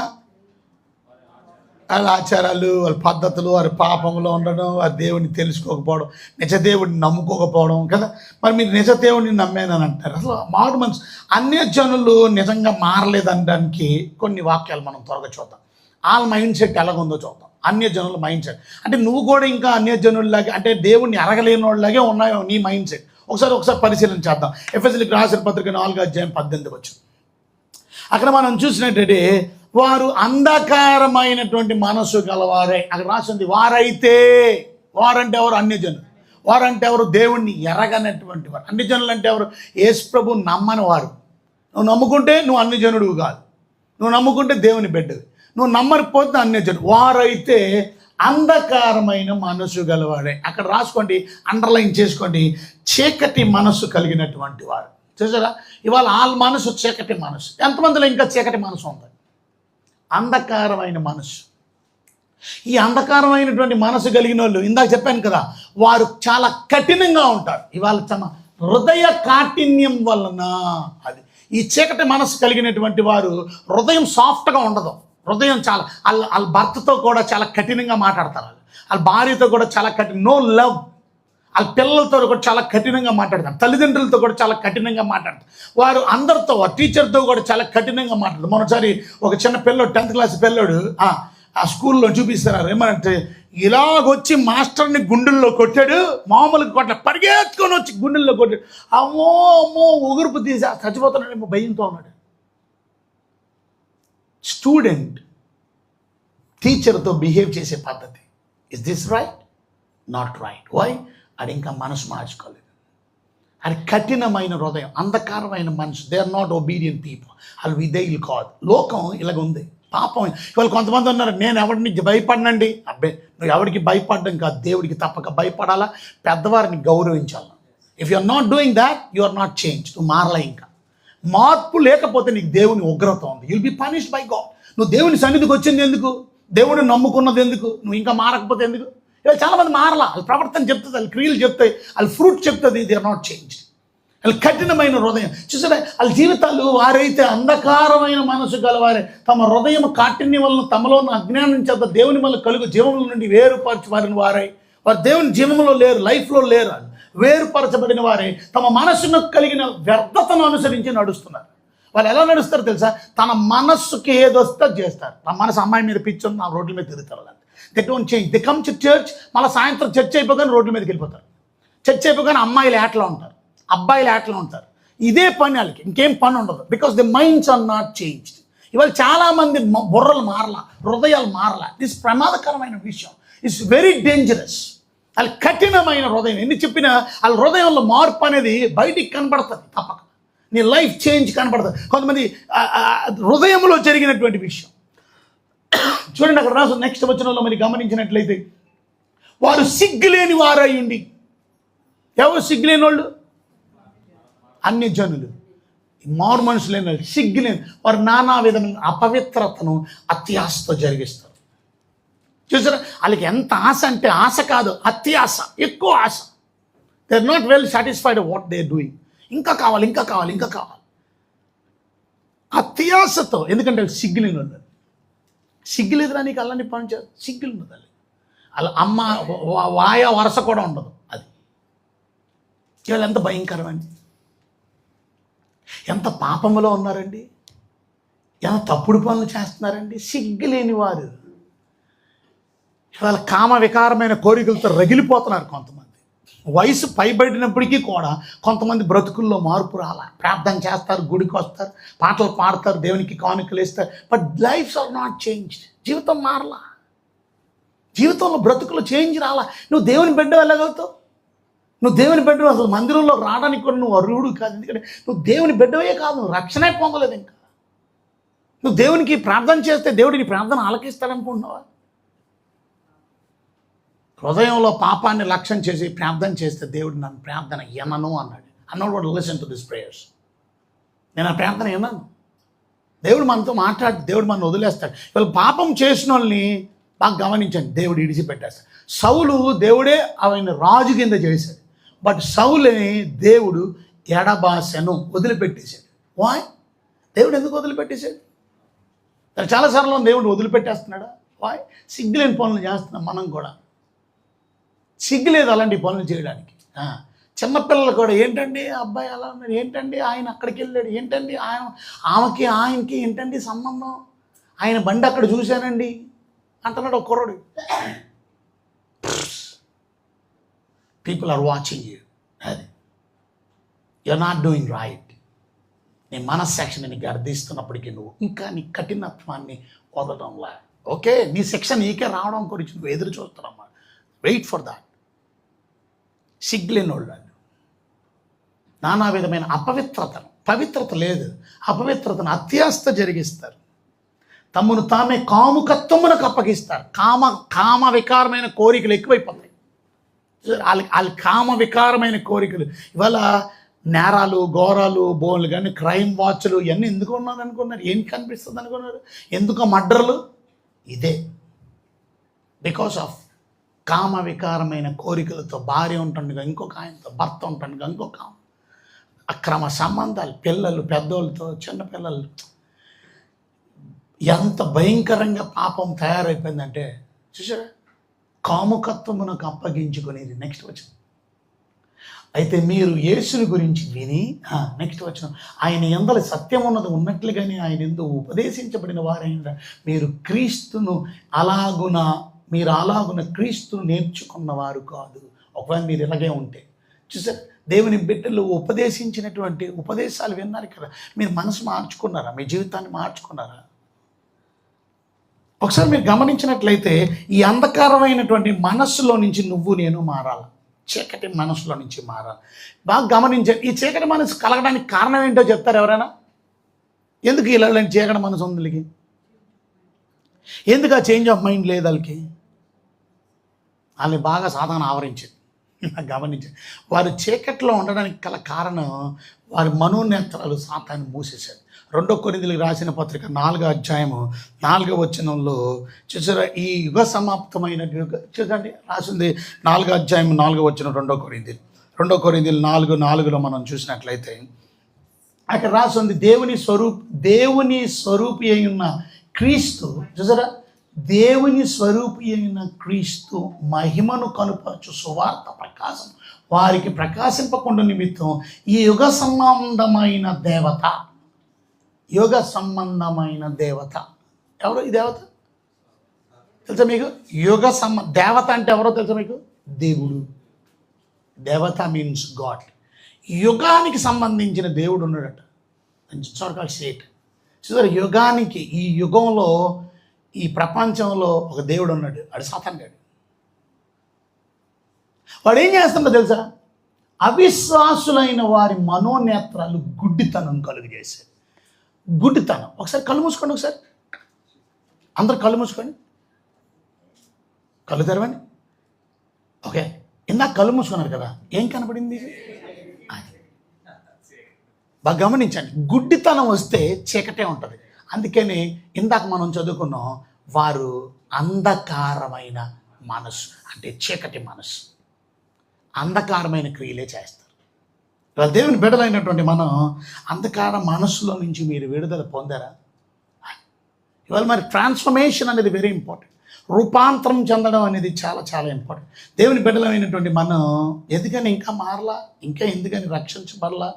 వాళ్ళ ఆచారాలు, వాళ్ళ పద్ధతులు, వారి పాపంలో ఉండడం, ఆ దేవుడిని తెలుసుకోకపోవడం, నిజ దేవుడిని నమ్ముకోకపోవడం కదా. మరి మీరు నిజ దేవుడిని నమ్మేనని అంటారు. అసలు మారు మనసు అన్యజనులు నిజంగా మారలేదనడానికి కొన్ని వాక్యాలు మనం త్వరగా చూద్దాం. వాళ్ళ మైండ్ సెట్ ఎలాగుందో చూద్దాం. అన్యజనుల మైండ్ సెట్ అంటే నువ్వు కూడా ఇంకా అన్యజనుల్లాగే అంటే దేవుణ్ణి అరగలేని వాళ్ళలాగే ఉన్నాయో నీ మైండ్ సెట్. ఒకసారి పరిశీలన చేద్దాం. ఎఫెసీయులకు రాసిన పత్రిక 4:18. అక్కడ మనం చూసినట్టయితే వారు అంధకారమైనటువంటి మనసు గలవారే. అక్కడ రాసింది వారైతే. వారంటే ఎవరు? అన్యజనులు. వారంటే ఎవరు? దేవుణ్ణి ఎరగనటువంటి వారు. అన్యజనులు అంటే ఎవరు? యేసు ప్రభు నమ్మని వారు. నువ్వు నమ్ముకుంటే నువ్వు అన్యజనుడు కాదు, నువ్వు నమ్ముకుంటే దేవుని బిడ్డవి. నువ్వు నమ్మకపోతే అన్యజనుడు. వారైతే అంధకారమైన మనసు గలవాడే. అక్కడ రాసుకోండి, అండర్లైన్ చేసుకోండి, చీకటి మనసు కలిగినటువంటి వారు. చూసారా, ఇవాళ వాళ్ళ మనసు చీకటి మనసు. ఎంతమందిలో ఇంకా చీకటి మనసు ఉంది? అంధకారమైన మనసు. ఈ అంధకారమైనటువంటి మనసు కలిగిన వాళ్ళు, ఇందాక చెప్పాను కదా, వారు చాలా కఠినంగా ఉంటారు. ఇవాళ తమ హృదయ కాఠిన్యం వలన, అది ఈ చీకటి మనసు కలిగినటువంటి వారు హృదయం సాఫ్ట్గా ఉండదు. హృదయం చాలా, వాళ్ళ భర్తతో కూడా చాలా కఠినంగా మాట్లాడతారు, వాళ్ళ భార్యతో కూడా చాలా నో లవ్. వాళ్ళ పిల్లలతో కూడా చాలా కఠినంగా మాట్లాడతారు, తల్లిదండ్రులతో కూడా చాలా కఠినంగా మాట్లాడతారు. వారు అందరితో, టీచర్తో కూడా చాలా కఠినంగా మాట్లాడతారు. మొన్నసారి ఒక చిన్న పిల్లోడు, 10th క్లాస్ పిల్లోడు ఆ స్కూల్లో చూపిస్తున్నారు. ఏమంటే ఇలాగొచ్చి మాస్టర్ని గుండెల్లో కొట్టాడు, మామూలుగా కొట్ట పరిగెత్తుకొని వచ్చి గుండెల్లో కొట్టాడు. అమ్మో అమ్మో ఉగురుపు తీసి చచ్చిపోతున్నాడేమో భయంతో ఉన్నాడు. స్టూడెంట్ టీచర్తో బిహేవ్ చేసే పద్ధతి, is this right? Not right. Why? అది ఇంకా మనసు మార్చుకోలేదు. అది కఠినమైన హృదయం, అంధకారమైన మనసు. They are not obedient people. వాళ్ళు విధేయులు కాదు. లోకం ఇలాగ ఉంది, పాపం. ఇవాళ కొంతమంది ఉన్నారు, నేను ఎవరిని భయపడనండి. అబ్బే, నువ్వు ఎవరికి భయపడడం కాదు, దేవుడికి తప్పక భయపడాలా, పెద్దవారిని గౌరవించాలా. If you are not doing that, you are not change. నువ్వు మారలే. ఇంకా మార్పు లేకపోతే నీకు దేవుని ఉగ్రత ఉంది. You'll be punished by God. నువ్వు దేవుని సన్నిధికి వచ్చింది ఎందుకు? దేవుడిని నమ్ముకున్నది ఎందుకు? నువ్వు ఇంకా మారకపోతే ఎందుకు? ఇవాళ చాలామంది మారలా. వాళ్ళ ప్రవర్తన చెప్తుంది, వాళ్ళ క్రియలు చెప్తాయి, వాళ్ళ ఫ్రూట్ చెప్తుంది. They are not change. వాళ్ళ కఠినమైన హృదయం. చూసారా, వాళ్ళ జీవితాలు, వారైతే అంధకారమైన మనసు గలవారే, తమ హృదయం కాఠిన్యం వలన తమలో ఉన్న అజ్ఞానం చేత దేవుని వల్ల కలుగు జీవముల నుండి వేరుపరచు వారిని వారై, వారు దేవుని జీవంలో లేరు, లైఫ్లో లేరు. వేరుపరచబడిన వారే తమ మనసును కలిగిన వ్యర్థతను అనుసరించి నడుస్తున్నారు. వాళ్ళు ఎలా నడుస్తారు తెలుసా? తన మనస్సుకి ఏదొస్తే చేస్తారు. తన మనసు అమ్మాయి మీద పిచ్చుని నా రోడ్ల మీద తిరుగుతారు. They don't change. They come to church, మళ్ళీ సాయంత్రం చర్చ్ అయిపోగానే రోడ్ల మీదకి వెళ్ళిపోతారు. చర్చ్ అయిపోగానే అమ్మాయిలు ఏటలో ఉంటారు, అబ్బాయిలు ఏటలో ఉంటారు. ఇదే పని వాళ్ళకి, ఇంకేం పని ఉండదు. Because the minds are not changed. ఇవాళ చాలామంది బుర్రలు మారలా, హృదయాలు మారలా. దిస్ ప్రమాదకరమైన విషయం. It's very dangerous. వాళ్ళ కఠినమైన హృదయం. ఎన్ని చెప్పినా వాళ్ళ హృదయంలో మార్పు అనేది బయటికి కనబడుతుంది తప్పక. నీ లైఫ్ చేంజ్ కనబడుతుంది. కొంతమంది హృదయంలో జరిగినటువంటి విషయం చూడండి. అక్కడ రాసు నెక్స్ట్ వచనంలో మరి గమనించినట్లయితే, వారు సిగ్గులేని వారై ఉండి. ఎవరు సిగ్గులేని వాళ్ళు? అన్యజనులు, మారు మనుషులైన వాళ్ళు. సిగ్గులేని వారు నానా విధమైన అపవిత్రతను అత్యాశతో జరిగిస్తారు. చూసారా, వాళ్ళకి ఎంత ఆశ అంటే, ఆశ కాదు, అత్యాశ, ఎక్కువ ఆశ. They are not well satisfied what they are doing. ఇంకా కావాలి, ఇంకా కావాలి, ఇంకా కావాలి, అత్యాశతో. ఎందుకంటే సిగ్గులేని వాళ్ళు. సిగ్గులేదురా నీకు అలాంటి పని చేయాలి, సిగ్గులు ఉన్నది. అలా అమ్మ వాయ వరస కూడా ఉండదు. అది ఇవాళ ఎంత భయంకరమండి. ఎంత పాపములో ఉన్నారండి, ఎంత తప్పుడు పనులు చేస్తున్నారండి. సిగ్గులేని వారు ఇవాళ కామ వికారమైన కోరికలతో రగిలిపోతున్నారు. కొంతమంది వయసు పైబడినప్పటికీ కూడా కొంతమంది బ్రతుకుల్లో మార్పు రాలా. ప్రార్థన చేస్తారు, గుడికి వస్తారు, పాటలు పాడతారు, దేవునికి కానుకలు ఇస్తారు, but lifes are not changed. జీవితం మారలా, జీవితంలో బ్రతుకులో చేంజ్ రాలా. నువ్వు దేవుని బిడ్డ వెళ్ళగలుగుతావు? నువ్వు దేవుని బిడ్డ అసలు మందిరంలో రావడానికి కూడా నువ్వు అర్హుడు కాదు. ఎందుకంటే నువ్వు దేవుని బిడ్డవే కాదు, నువ్వు రక్షణే పొందలేదు. ఇంకా నువ్వు దేవునికి ప్రార్థన చేస్తే దేవుడిని ప్రార్థన ఆలకిస్తాడనుకుంటున్నావా? హృదయంలో పాపాన్ని లక్ష్యం చేసి ప్రార్థన చేస్తే దేవుడు నన్ను ప్రార్థన ఎనను అన్నాడు. అన్నాడు వాడు లిసన్ టు దిస్ ప్రేయర్స్. నేను ఆ ప్రార్థన ఎనను. దేవుడు మనతో మాట్లాడి దేవుడు మన వదిలేస్తాడు. ఇవాళ పాపం చేసిన వాళ్ళని బాగా గమనించండి, దేవుడు ఇడిచిపెట్టేస్తాడు. సౌలు దేవుడే ఆయన రాజు కింద చేశాడు, బట్ సౌలుని దేవుడు ఎడబాసెను, వదిలిపెట్టేశాడు. వాయ్? దేవుడు ఎందుకు వదిలిపెట్టేశాడు? చాలాసార్లు దేవుడు వదిలిపెట్టేస్తున్నాడా? వాయ్? సిగ్గులేని పనులు చేస్తున్నాం మనం కూడా. సిగ్గులేదు అలాంటి పనులు చేయడానికి. చిన్నపిల్లలు కూడా, ఏంటండి అబ్బాయి అలా ఉన్నారు, ఏంటండి ఆయన అక్కడికి వెళ్ళాడు, ఏంటండి ఆమెకి ఆయనకి ఏంటండి సంబంధం, ఆయన బండి అక్కడ చూశానండి అంటున్నాడు ఒక కుర్రోడు. People are watching you. అది యూఆర్ నాట్ డూయింగ్ రైట్. నీ మనస్సాక్షిని నీకు గర్దిస్తున్నప్పటికీ నువ్వు ఇంకా నీ కఠినత్వాన్ని వదలంలా. ఓకే, నీ శిక్ష నీకే రావడం గురించి నువ్వు ఎదురు చూస్తున్నామ్మా. Wait for that. సిగ్గులేనోళ్ళు నానా విధమైన పవిత్రత లేదు. అపవిత్రతను అత్యాస్త జరిగిస్తారు. తమ్మును తామే కాముకత్వమునకు అప్పగిస్తారు. కామ వికారమైన కోరికలు ఎక్కువైపోతాయి. వాళ్ళ కామ వికారమైన కోరికలు. ఇవాళ నేరాలు, ఘోరాలు, బోన్లు కానీ, క్రైమ్ వాచ్లు ఇవన్నీ ఎందుకు ఉన్నారు అనుకున్నారు? ఏం కనిపిస్తుంది అనుకున్నారు? ఎందుకు మర్డర్లు? ఇదే బికాస్ ఆఫ్ కామ వికారమైన కోరికలతో. భార్య ఉంటుండగా ఇంకొక ఆయనతో, భర్త ఉంటుండగా ఇంకొక ఆమె, అక్రమ సంబంధాలు, పిల్లలు పెద్దోళ్ళతో, చిన్నపిల్లలు. ఎంత భయంకరంగా పాపం తయారైపోయిందంటే చూసారా, కాముకత్వమునకు అప్పగించుకునేది. నెక్స్ట్ వచ్చిన అయితే మీరు యేసుని గురించి విని, నెక్స్ట్ వచ్చిన ఆయన యందలి సత్యం ఉన్నది ఉన్నట్లుగానే ఆయన ఎందు ఉపదేశించబడిన వారైన మీరు అలాగున క్రీస్తును నేర్చుకున్నవారు కాదు. ఒకవేళ మీరు ఇలాగే ఉంటే చూసారు, దేవుని బిడ్డలు ఉపదేశించినటువంటి ఉపదేశాలు విన్నారు కదా, మీరు మనసు మార్చుకున్నారా? మీ జీవితాన్ని మార్చుకున్నారా? ఒకసారి మీరు గమనించినట్లయితే ఈ అంధకారమైనటువంటి మనస్సులో నుంచి నేను మారాలి. చీకటి మనసులో నుంచి మారాలి. బాగా గమనించండి. ఈ చీకటి మనసు కలగడానికి కారణం ఏంటో చెప్తారు ఎవరైనా? ఎందుకు ఇలాంటి చీకటి మనసు ఉంది వీళ్ళకి? ఎందుకు ఆ చేంజ్ ఆఫ్ మైండ్ లేదు వాళ్ళకి? వాళ్ళని బాగా సాధారణ ఆవరించింది. గమనించండి, వారు చీకట్లో ఉండడానికి గల కారణం వారి మనోనేత్రాలు సాతాను మూసేశారు. 2 కొరింథీయులకు రాసిన పత్రిక 4వ అధ్యాయము 4వ వచనంలో చూసారా, ఈ యుగ సమాప్తమైన చూడండి రాసింది 4వ అధ్యాయం 4వ వచనం. 2 కొరింథీయులు 4:4లో మనం చూసినట్లయితే అక్కడ రాసింది, దేవుని స్వరూపి అయిన క్రీస్తు. చూసారా, దేవుని స్వరూపి అయిన క్రీస్తు మహిమను కనుపరచు సువార్త ప్రకాశం వారికి ప్రకాశింపకుండా నిమిత్తం ఈ యుగ సంబంధమైన దేవత ఎవరు? ఈ దేవత తెలుసా మీకు? దేవత అంటే ఎవరో తెలుసా మీకు? దేవుడు. దేవత మీన్స్ గాడ్. యుగానికి సంబంధించిన దేవుడు ఉన్నాడట. సేట్ చూసారు, యుగానికి, ఈ యుగంలో, ఈ ప్రపంచంలో ఒక దేవుడు ఉన్నాడు. వాడు సాతాను గాడు. వాడు ఏం చేస్తుండో తెలుసా? అవిశ్వాసులైన వారి మనోనేత్రాలు గుడ్డితనం కలుగజేశాడు. గుడ్డితనం. ఒకసారి కళ్ళు మూసుకోండి. ఒకసారి అందరు కళ్ళు మూసుకోండి. కళ్ళు తెరవండి. ఓకే, ఇందాక కళ్ళు మూసుకున్నారు కదా, ఏం కనపడింది? బాగా గమనించండి. గుడ్డితనం వస్తే చీకటే ఉంటుంది. అందుకని ఇందాక మనం చదువుకున్నాం, వారు అంధకారమైన మనసు, అంటే చీకటి మనసు, అంధకారమైన క్రియలే చేస్తారు. ఇవాళ దేవుని బిడ్డలైనటువంటి మనం అంధకార మనస్సులో నుంచి మీరు విడుదల పొందారా? ఇవాళ మరి ట్రాన్స్ఫర్మేషన్ అనేది వెరీ ఇంపార్టెంట్. రూపాంతరం చెందడం అనేది చాలా చాలా ఇంపార్టెంట్. దేవుని బిడ్డలమైనటువంటి మనం ఎందుకని ఇంకా మారలా, ఇంకా ఎందుకని రక్షించబడలా?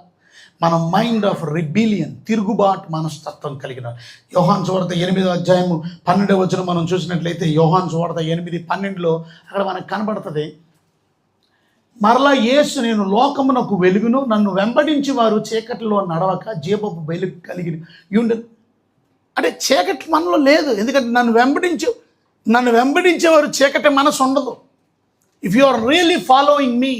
మన మైండ్ ఆఫ్ రిబిలియన్, తిరుగుబాటు మనస్తత్వం కలిగిన. యోహాను సువార్త 8వ అధ్యాయము 12వ వచనం మనం చూసినట్లయితే, యోహాను సువార్త 8:12లో అక్కడ మనకు కనబడుతుంది, మరలా యేసు, నేను లోకమునకు వెలుగును, నన్ను వెంబడించి వారు చీకటిలో నడవక జీవపు వెలుగు కలిగి ఉండు. అంటే చీకటి మనలో లేదు. ఎందుకంటే నన్ను వెంబడించేవారు చీకటి మనసు ఉండదు. If you are really following me,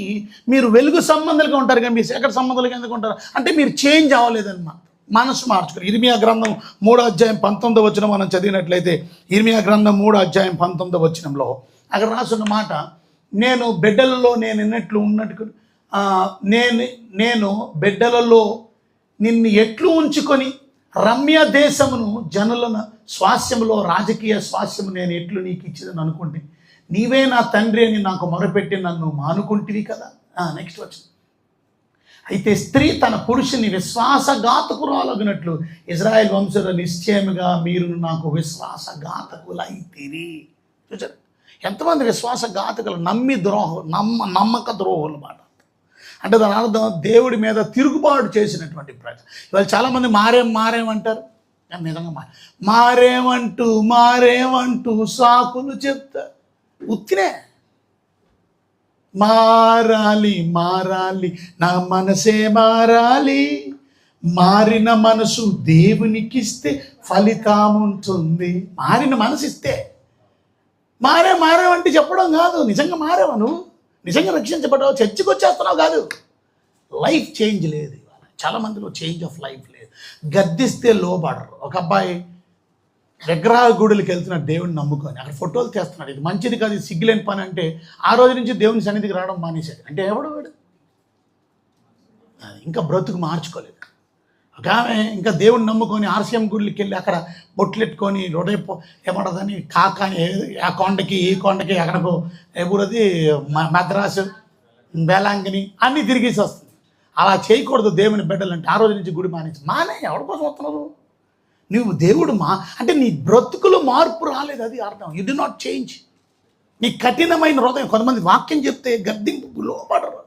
మీరు వెలుగు సంబంధాలుగా ఉంటారు కానీ మీరు చీకటి సంబంధాలుగా ఎందుకు ఉంటారు అంటే మీరు చేంజ్ అవ్వలేదన్నమాట. మనసు మార్చుకోరు. ఇర్మియా గ్రంథం 3వ అధ్యాయం 19వ వచనం మనం చదివినట్లయితే, ఇర్మియా గ్రంథం 3వ అధ్యాయం 19వ వచనంలో అక్కడ రాసున్న మాట, నేను బిడ్డలలో నేను బిడ్డలలో నిన్ను ఎట్లు ఉంచుకొని రమ్య దేశమును జనులను స్వాస్యములో రాజకీయ స్వాస్యము నేను ఎట్లు నీకు ఇచ్చేదని అనుకుంటే, నీవే నా తండ్రి అని నాకు మొరపెట్టి నన్ను మానుకుంటివి కదా. నెక్స్ట్ వచ్చింది, అయితే స్త్రీ తన పురుషుని విశ్వాసఘాతకురాలగినట్లు ఇజ్రాయెల్ వంశంలో నిశ్చయముగా మీరు నాకు విశ్వాసఘాతకులైతిరి. చూచారు ఎంతమంది విశ్వాసఘాతకులు, నమ్మక ద్రోహులు మాట. అంటే దాని అర్థం దేవుడి మీద తిరుగుబాటు చేసినటువంటి ప్రజలు. ఇవాళ చాలామంది మారేమంటారు, నిజంగా మారేమంటూ సాకులు చెప్తారు. ఉత్తినే మారాలి మారాలి నా మనసే మారాలి, మారిన మనసు దేవునికిస్తే ఫలితం ఉంటుంది. మారిన మనసు ఇస్తే మారావంటే చెప్పడం కాదు, నిజంగా మారావా నువ్వు, నిజంగా రక్షించబడ్డావు, చర్చికి వచ్చేస్తున్నావు కాదు. లైఫ్ చేంజ్ లేదు ఇవాళ చాలామందిలో, చేంజ్ ఆఫ్ లైఫ్ లేదు. గద్దిస్తే లోబడరు. ఒక అబ్బాయి విగ్రహ గుడులకు వెళ్తున్నాడు దేవుడిని నమ్ముకొని, అక్కడ ఫోటోలు తీస్తున్నాడు. ఇది మంచిది కాదు, ఇది సిగ్గులేని పని అంటే ఆ రోజు నుంచి దేవుని సన్నిధికి రావడం మానేశాడు. అంటే ఎవడు వాడు? ఇంకా బ్రతుకు మార్చుకోలేదు. ఒక ఆమె ఇంకా దేవుడిని నమ్ముకొని ఆర్సీఎం గుడికి వెళ్ళి అక్కడ బొట్లెట్టుకొని ఏమంటుందని కాకాని ఆ కొండకి ఈ కొండకి అక్కడకు ఎప్పుడది మద్రాసు బేలాంగిని అన్నీ తిరిగేసి వస్తుంది. అలా చేయకూడదు దేవుని బిడ్డలంటే. ఆ రోజు నుంచి గుడి మానే ఎవరి కోసం వస్తున్నావు నువ్వు? దేవుడు అంటే నీ బ్రతుకులు మార్పు రాలేదు, అది అర్థం. You do not change. నీ కఠినమైన హృదయం. కొంతమంది వాక్యం చెప్తే గద్దింపు లోపడరు.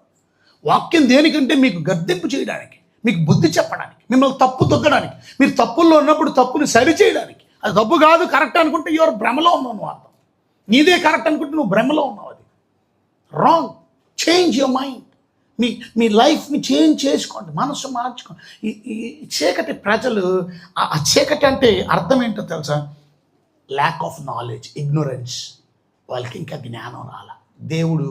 వాక్యం దేనికంటే మీకు గద్దింపు చేయడానికి, మీకు బుద్ధి చెప్పడానికి, మిమ్మల్ని తప్పు తొక్కడానికి, మీరు తప్పుల్లో ఉన్నప్పుడు తప్పుని సరిచేయడానికి. అది తప్పు కాదు, కరెక్ట్ అనుకుంటే ఎవరు భ్రమలో ఉన్నావు నువ్వు. అర్థం నీదే కరెక్ట్ అనుకుంటే నువ్వు భ్రమలో ఉన్నావు. అది రాంగ్. Change your mind. మీ లైఫ్ని చేంజ్ చేసుకోండి, మనసు మార్చుకోండి. ఈ చీకటి ప్రజలు, ఆ చీకటి అంటే అర్థం ఏంటో తెలుసా? Lack of knowledge, ignorance. వాళ్ళకి ఇంకా జ్ఞానం రాల. దేవుడు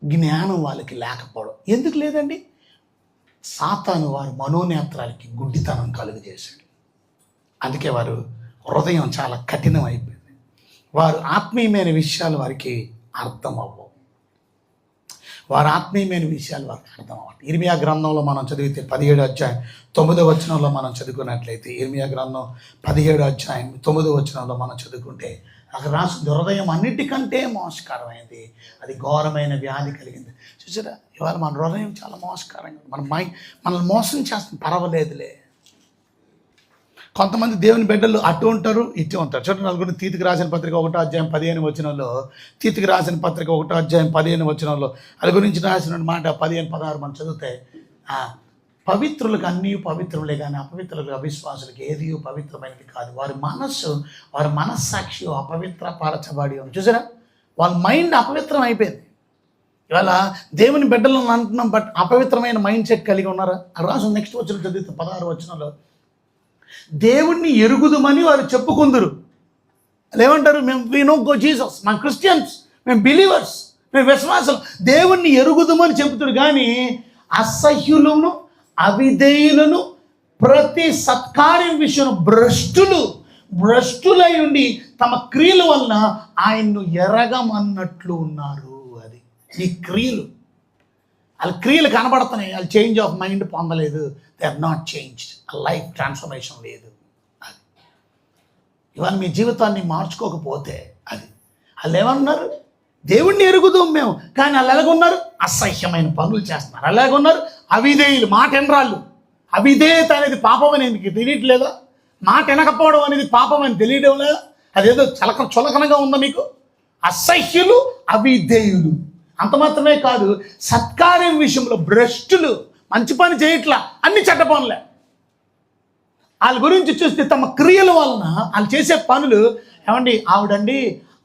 జ్ఞానం వాళ్ళకి లేకపోవడం ఎందుకు లేదండి? సాతాను వారి మనోనేత్రాలకి గుడ్డితనం కలుగజేశాడు. అందుకే వారు హృదయం చాలా కఠినం అయిపోయింది. వారు ఆత్మీయమైన విషయాలు వారికి అర్థం అవ్వవు. వారి ఆత్మీయమైన విషయాలు వారికి అర్థం అవ్వాలి. ఇర్మియా గ్రంథంలో మనం చదివితే 17వ అధ్యాయం 9వ వచనంలో మనం చదువుకున్నట్లయితే, ఇర్మియా గ్రంథం 17వ అధ్యాయం 9వ వచనంలో మనం చదువుకుంటే అక్కడ రాసిన హృదయం అన్నిటికంటే మోసకరమైంది, అది ఘోరమైన వ్యాధి కలిగింది. చూసారా, ఇవాళ మన హృదయం చాలా మోసకరంగా, మనల్ని మోసం చేస్తుంది. పర్వాలేదులే. కొంతమంది దేవుని బిడ్డలు అటు ఉంటారు, ఇటు ఉంటారు. చూడండి, నలుగురిని తీతుకి రాసిన పత్రిక 1వ అధ్యాయం 15వ వచనంలో, తీతుకి రాసిన పత్రిక 1వ అధ్యాయం 15వ వచనంలో అది గురించి రాసిన మాట 15, 16 మనం చదివితే, పవిత్రులకు అన్నీ పవిత్రులే కానీ అపవిత్రులకు, అవిశ్వాసులకు ఏది పవిత్రమైనది కాదు. వారి మనస్సు, వారి మనస్సాక్షి అపవిత్రపరచబడి ఉంది. చూసారా, వాళ్ళ మైండ్ అపవిత్రం అయిపోయింది. ఇవాళ దేవుని బిడ్డలను అంటున్నాం, బట్ అపవిత్రమైన మైండ్ సెట్ కలిగి ఉన్నారా? అది రాసిన నెక్స్ట్ వచనం చదివితే 16వ వచనంలో, దేవుణ్ణి ఎరుగుదుమని వారు చెప్పుకుందరు. ఏమంటారు? మేము వి నో గో జీసస్, మేము క్రిస్టియన్స్, మేము బిలీవర్స్, మేము విశ్వాసులు, దేవుణ్ణి ఎరుగుదుమని చెబుతాడు. కానీ అసహ్యులను, అవిధేయులను, ప్రతి సత్కార్యం విషయం భ్రష్టులై ఉండి తమ క్రియల వలన ఆయన్ను ఎరగమన్నట్లు ఉన్నారు. అది ఈ క్రియలు, వాళ్ళ క్రియలు కనబడుతున్నాయి, వాళ్ళు చేంజ్ ఆఫ్ మైండ్ పొందలేదు. They are not changed. Life transformation లేదు. అది ఇవాళ మీ జీవితాన్ని మార్చుకోకపోతే అది వాళ్ళు ఏమన్నారు? దేవుణ్ణి ఎరుగుదాం మేము, కానీ వాళ్ళు ఎలాగున్నారు? అసహ్యమైన పనులు చేస్తున్నారు. ఎలాగున్నారు? అవిధేయులు, మాట ఎనరాళ్ళు. అవిధేయత అనేది పాపం అని ఎందుకు తెలియట్లేదా? మాట వినకపోవడం అనేది పాపం అని తెలియడం లేదా? అదేదో చులకనగా ఉందా మీకు? అసహ్యులు, అవిధేయులు. అంత మాత్రమే కాదు, సత్కార్యం విషయంలో భ్రష్టులు, మంచి పని చేయట్లా, అన్ని చెడ్డ పనులే. వాళ్ళ గురించి చూస్తే తమ క్రియల వలన వాళ్ళు చేసే పనులు, ఏమండి ఆవిడండి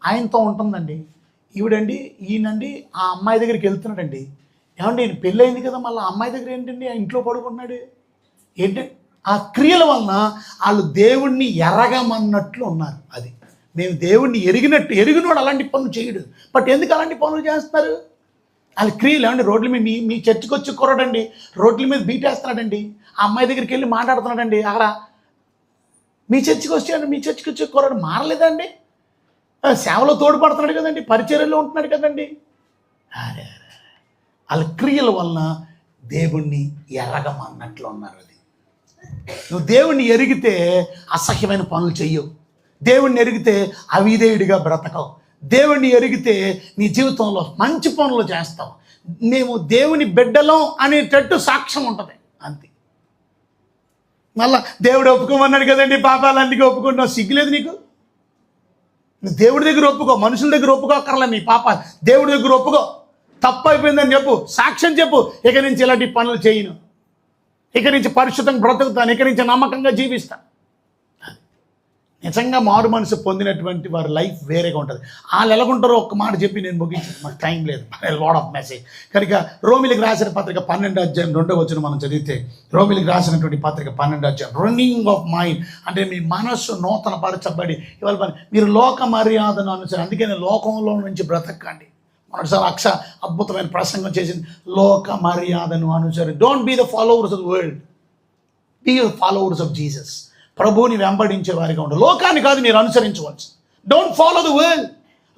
ఆయనతో ఉంటుందండి, ఈవిడండి ఈయనండి ఆ అమ్మాయి దగ్గరికి వెళ్తున్నాడండి, ఏమండి ఈయన పెళ్ళయింది కదా, మళ్ళీ ఆ అమ్మాయి దగ్గర ఏంటండి ఆ ఇంట్లో పడుకుంటున్నాడు ఏంటంటే, ఆ క్రియల వలన వాళ్ళు దేవుణ్ణి ఎరగమన్నట్లు ఉన్నారు. అది మేము దేవుణ్ణి ఎరిగినోడు అలాంటి పనులు చేయడు. బట్ ఎందుకు అలాంటి పనులు చేస్తున్నారు? వాళ్ళ క్రియలు. ఏమండి రోడ్ల మీద మీ చర్చికి వచ్చి కుర్రాడండి రోడ్ల మీద బీటేస్తున్నాడండి, ఆ అమ్మాయి దగ్గరికి వెళ్ళి మాట్లాడుతున్నాడండి, అక్కడ మీ చర్చికి వచ్చి కుర్రాడు మారలేదండి, సేవలో తోడ్పడుతున్నాడు కదండి, పరిచర్యలో ఉంటున్నాడు కదండి. అరే వాళ్ళ క్రియల వలన దేవుణ్ణి ఎరగమన్నట్లు ఉన్నారు. అది నువ్వు దేవుణ్ణి ఎరిగితే అసహ్యమైన పనులు చెయ్యవు. దేవుణ్ణి ఎరిగితే అవిధేయుడిగా బ్రతకవు. దేవుణ్ణి ఎరిగితే నీ జీవితంలో మంచి పనులు చేస్తావు. మేము దేవుని బిడ్డలం అనేటట్టు సాక్ష్యం ఉంటుంది. అంతే. మళ్ళా దేవుడు ఒప్పుకోమన్నాడు కదండి, పాపాలన్నిటికీ ఒప్పుకుంటున్నావు, సిగ్గులేదు నీకు? నువ్వు దేవుడి దగ్గర ఒప్పుకో, మనుషుల దగ్గర ఒప్పుకోకర్లే. నీ పాపాలు దేవుడి దగ్గర ఒప్పుకో. తప్పు అయిపోయిందని చెప్పు, సాక్ష్యం చెప్పు. ఇక నుంచి ఇలాంటి పనులు చేయను, ఇక నుంచి పరిశుద్ధంగా బ్రతుకుతాను, ఇక నుంచి నమ్మకంగా జీవిస్తాను. నిజంగా మారు మనసు పొందినటువంటి వారి లైఫ్ వేరేగా ఉంటుంది. వాళ్ళు ఎలాగుంటారో ఒక్క మాట చెప్పి నేను ముగించాను, మాకు టైం లేదు, లాడ్ ఆఫ్ మెసేజ్. కనుక రోమిలికి రాసిన పత్రిక 12:2 మనం చదివితే, రోమిలికి రాసినటువంటి పత్రిక 12 రన్నింగ్ ఆఫ్ మైండ్ అంటే మీ మనస్సు నూతన పరచబడి ఇవాళ మీరు లోక మర్యాదను అనుసరి. అందుకే నేను లోకంలో నుంచి బ్రతకండి. మొదటిసారి అద్భుతమైన ప్రసంగం చేసింది, లోక మర్యాదను అనుసరి. Don't be the followers of the world, be the followers of Jesus. ప్రభువుని వెంబడించే వారిగా ఉండదు. లోకాన్ని కాదు మీరు అనుసరించవచ్చు. Don't follow the world.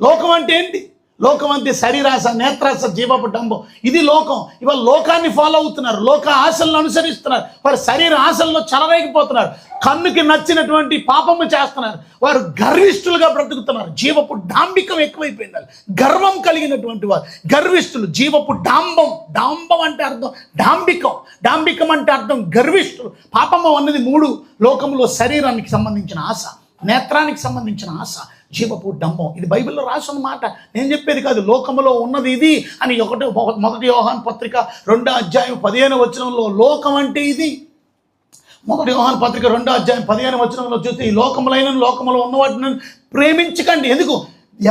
లోకం అంటే ఏంటి? లోకం అంటే శరీరాశ, నేత్రాశ, జీవపు డంబం, ఇది లోకం. ఇవాళ లోకాన్ని ఫాలో అవుతున్నారు, లోక ఆశలను అనుసరిస్తున్నారు. వారు శరీర ఆశల్లో చెలరేగిపోతున్నారు, కన్నుకి నచ్చినటువంటి పాపము చేస్తున్నారు, వారు గర్విష్ఠులుగా బ్రతుకుతున్నారు. జీవపు డాంబికం ఎక్కువైపోయింది. గర్వం కలిగినటువంటి వారు గర్విష్ఠులు. జీవపు డాంబం, డాంబం అంటే అర్థం డాంబికం, డాంబికం అంటే అర్థం గర్విష్ఠులు. పాపము అన్నది 3 లోకంలో శరీరానికి సంబంధించిన ఆశ, నేత్రానికి సంబంధించిన ఆశ, జీవపు డంబం. ఇది బైబిల్లో రాసిన మాట, నేను చెప్పేది కాదు. లోకములో ఉన్నది ఇది అని 1 యోహాను పత్రిక 2:15 లోకం అంటే ఇది. 1 యోహాను పత్రిక 2:15 చూస్తే, ఈ లోకములైన లోకములో ఉన్న వాటిని ప్రేమించకండి. ఎందుకు?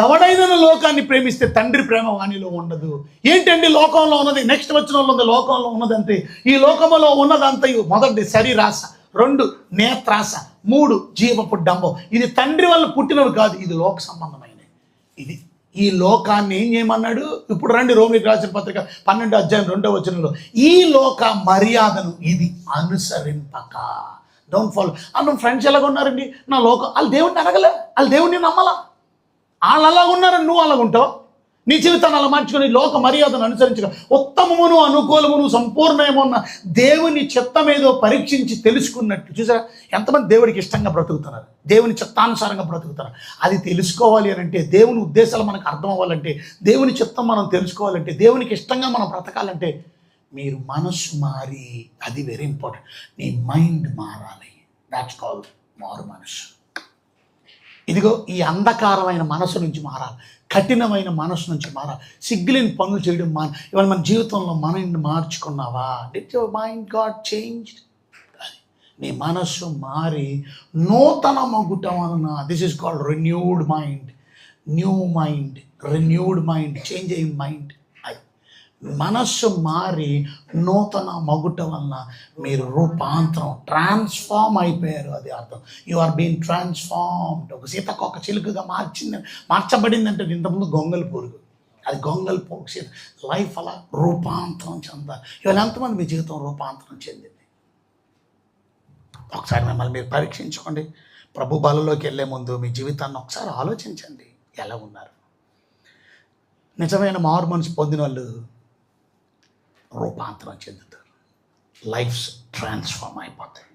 ఎవడైనా లోకాన్ని ప్రేమిస్తే తండ్రి ప్రేమ వాణిలో ఉండదు. ఏంటండి లోకంలో ఉన్నది? నెక్స్ట్ వచనంలో ఉంది, లోకంలో ఉన్నదంటే ఈ లోకములో ఉన్నదంతయు 1 శరీరాశ, 2 నేత్రాశ, 3 జీవపు డంబం. ఇది తండ్రి వల్ల పుట్టినవి కాదు, ఇది లోక సంబంధమైనవి. ఇది ఈ లోకాన్ని ఏం చేయమన్నాడు? ఇప్పుడు రండి రోమిలికి రాసిన పత్రిక 12:2 ఈ లోక మర్యాదను ఇది అనుసరింపక. Don't follow. అన్న ఫ్రెండ్స్ ఎలాగ ఉన్నారండి? నా లోకం, వాళ్ళు దేవుడిని అడగలే, వాళ్ళు దేవుడిని నమ్మలా. వాళ్ళు అలాగ ఉన్నారని నువ్వు అలాగుంటావు. నీ జీవితాన్ని అలా మార్చుకుని లోక మర్యాదను అనుసరించగా ఉత్తమమును అనుకూలమును సంపూర్ణమున్న దేవుని చిత్తమేదో పరీక్షించి తెలుసుకున్నట్టు. చూసారా ఎంతమంది దేవుడికి ఇష్టంగా బ్రతుకుతున్నారు, దేవుని చిత్తానుసారంగా బ్రతుకుతున్నారు. అది తెలుసుకోవాలి అని అంటే, దేవుని ఉద్దేశాలు మనకు అర్థం అవ్వాలంటే, దేవుని చిత్తం మనం తెలుసుకోవాలంటే, దేవునికి ఇష్టంగా మనం బ్రతకాలంటే మీరు మనస్సు మారి, అది వెరీ ఇంపార్టెంట్. నీ మైండ్ మారాలి. దాట్స్ కాల్డ్ మారు మనస్సు. ఇదిగో ఈ అంధకారమైన మనసు నుంచి మారాలి, కఠినమైన మనసు నుంచి మారాలి, సిగ్గులేని పనులు చేయడం ఇవాళ మన జీవితంలో మైండ్ మార్చుకున్నావా? Did your mind got changed? నీ మనస్సు మారి నూతన మగుటం అన్న. This is called renewed mind. New mind, renewed mind, change అయ్యి మైండ్. మనస్సు మారి నూతన మగుట వలన మీరు రూపాంతరం, ట్రాన్స్ఫార్మ్ అయిపోయారు. అది అర్థం. You are being transformed. ఒక సీతకొక చిలుకగా మార్చబడిందంటే ఇంతకుముందు గొంగల్ పురుగు, అది గొంగల్ పురుగు సీత. లైఫ్ అలా రూపాంతరం చెందాలి. ఇవాళ ఎంతమంది మీ జీవితం రూపాంతరం చెందింది? ఒకసారి మిమ్మల్ని మీరు పరీక్షించుకోండి. ప్రభు బలలోకి వెళ్ళే ముందు మీ జీవితాన్ని ఒకసారి ఆలోచించండి, ఎలా ఉన్నారు. నిజమైన మారు మనసు పొందిన వాళ్ళు రూపాంతరం చెందుతారు, లైఫ్స్ ట్రాన్స్ఫార్మ్ అయిపోతాయి.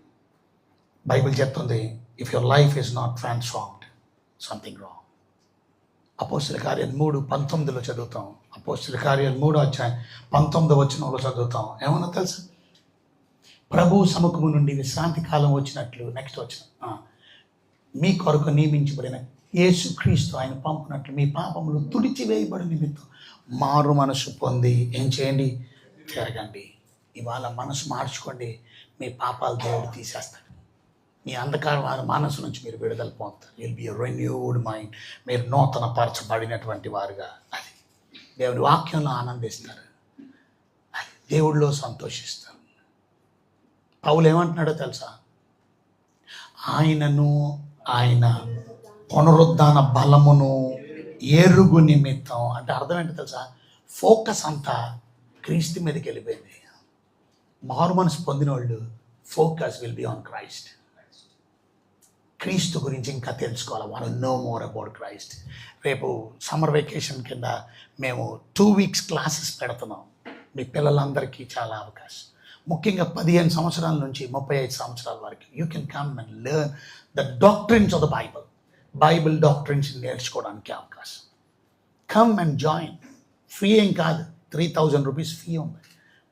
బైబిల్ చెప్తుంది, if your life is not transformed, something wrong. అపోస్తల కార్యాలు 3:19 చదువుతాం. అపోస్తల కార్యాలు 3:19 చదువుతాం. ఏమన్నా తెలుసా? ప్రభు సముఖము నుండి విశ్రాంతి కాలం వచ్చినట్లు, నెక్స్ట్ వచ్చిన మీ కొరకు నియమించబడిన యేసుక్రీస్తు ఆయన పంపినట్లు మీ పాపములు తుడిచివేయబడి నిమిత్తం మారు మనసు పొంది ఏం చేయండి? తిరగండి. ఇవాళ మనసు మార్చుకోండి, మీ పాపాలు దేవుడు తీసేస్తాడు. మీ అంధకారమైన మనసు నుంచి మీరు విడుదల పొందుతారు. Will be renewed mind. మీరు నూతన పరచబడినటువంటి వారుగా అది దేవుడి వాక్యంలో ఆనందిస్తారు, అది దేవుడిలో సంతోషిస్తారు. పౌలు ఏమంటున్నాడో తెలుసా? ఆయనను, ఆయన పునరుద్ధాన బలమును ఎరుగు నిమిత్తం అంటే అర్థం ఏంటో తెలుసా? ఫోకస్ అంతా క్రీస్తు మీదకి వెళ్ళిపోయింది. మారు మనసు పొందిన వాళ్ళు focus will be on Christ. క్రీస్తు గురించి ఇంకా తెలుసుకోవాలి. వాళ్ళు నో మోర్ అబౌట్ క్రైస్ట్. రేపు సమ్మర్ వెకేషన్ కింద మేము 2 weeks క్లాసెస్ పెడుతున్నాం. మీ పిల్లలందరికీ చాలా అవకాశం, ముఖ్యంగా 15 సంవత్సరాల నుంచి 35 సంవత్సరాల వరకు. You can come and learn the doctrines of the Bible doctrines నేర్చుకోవడానికి అవకాశం. Come and join. ఫ్రీ ఏం కాదు, 3,000 రూపీస్ ఫీ ఉంది.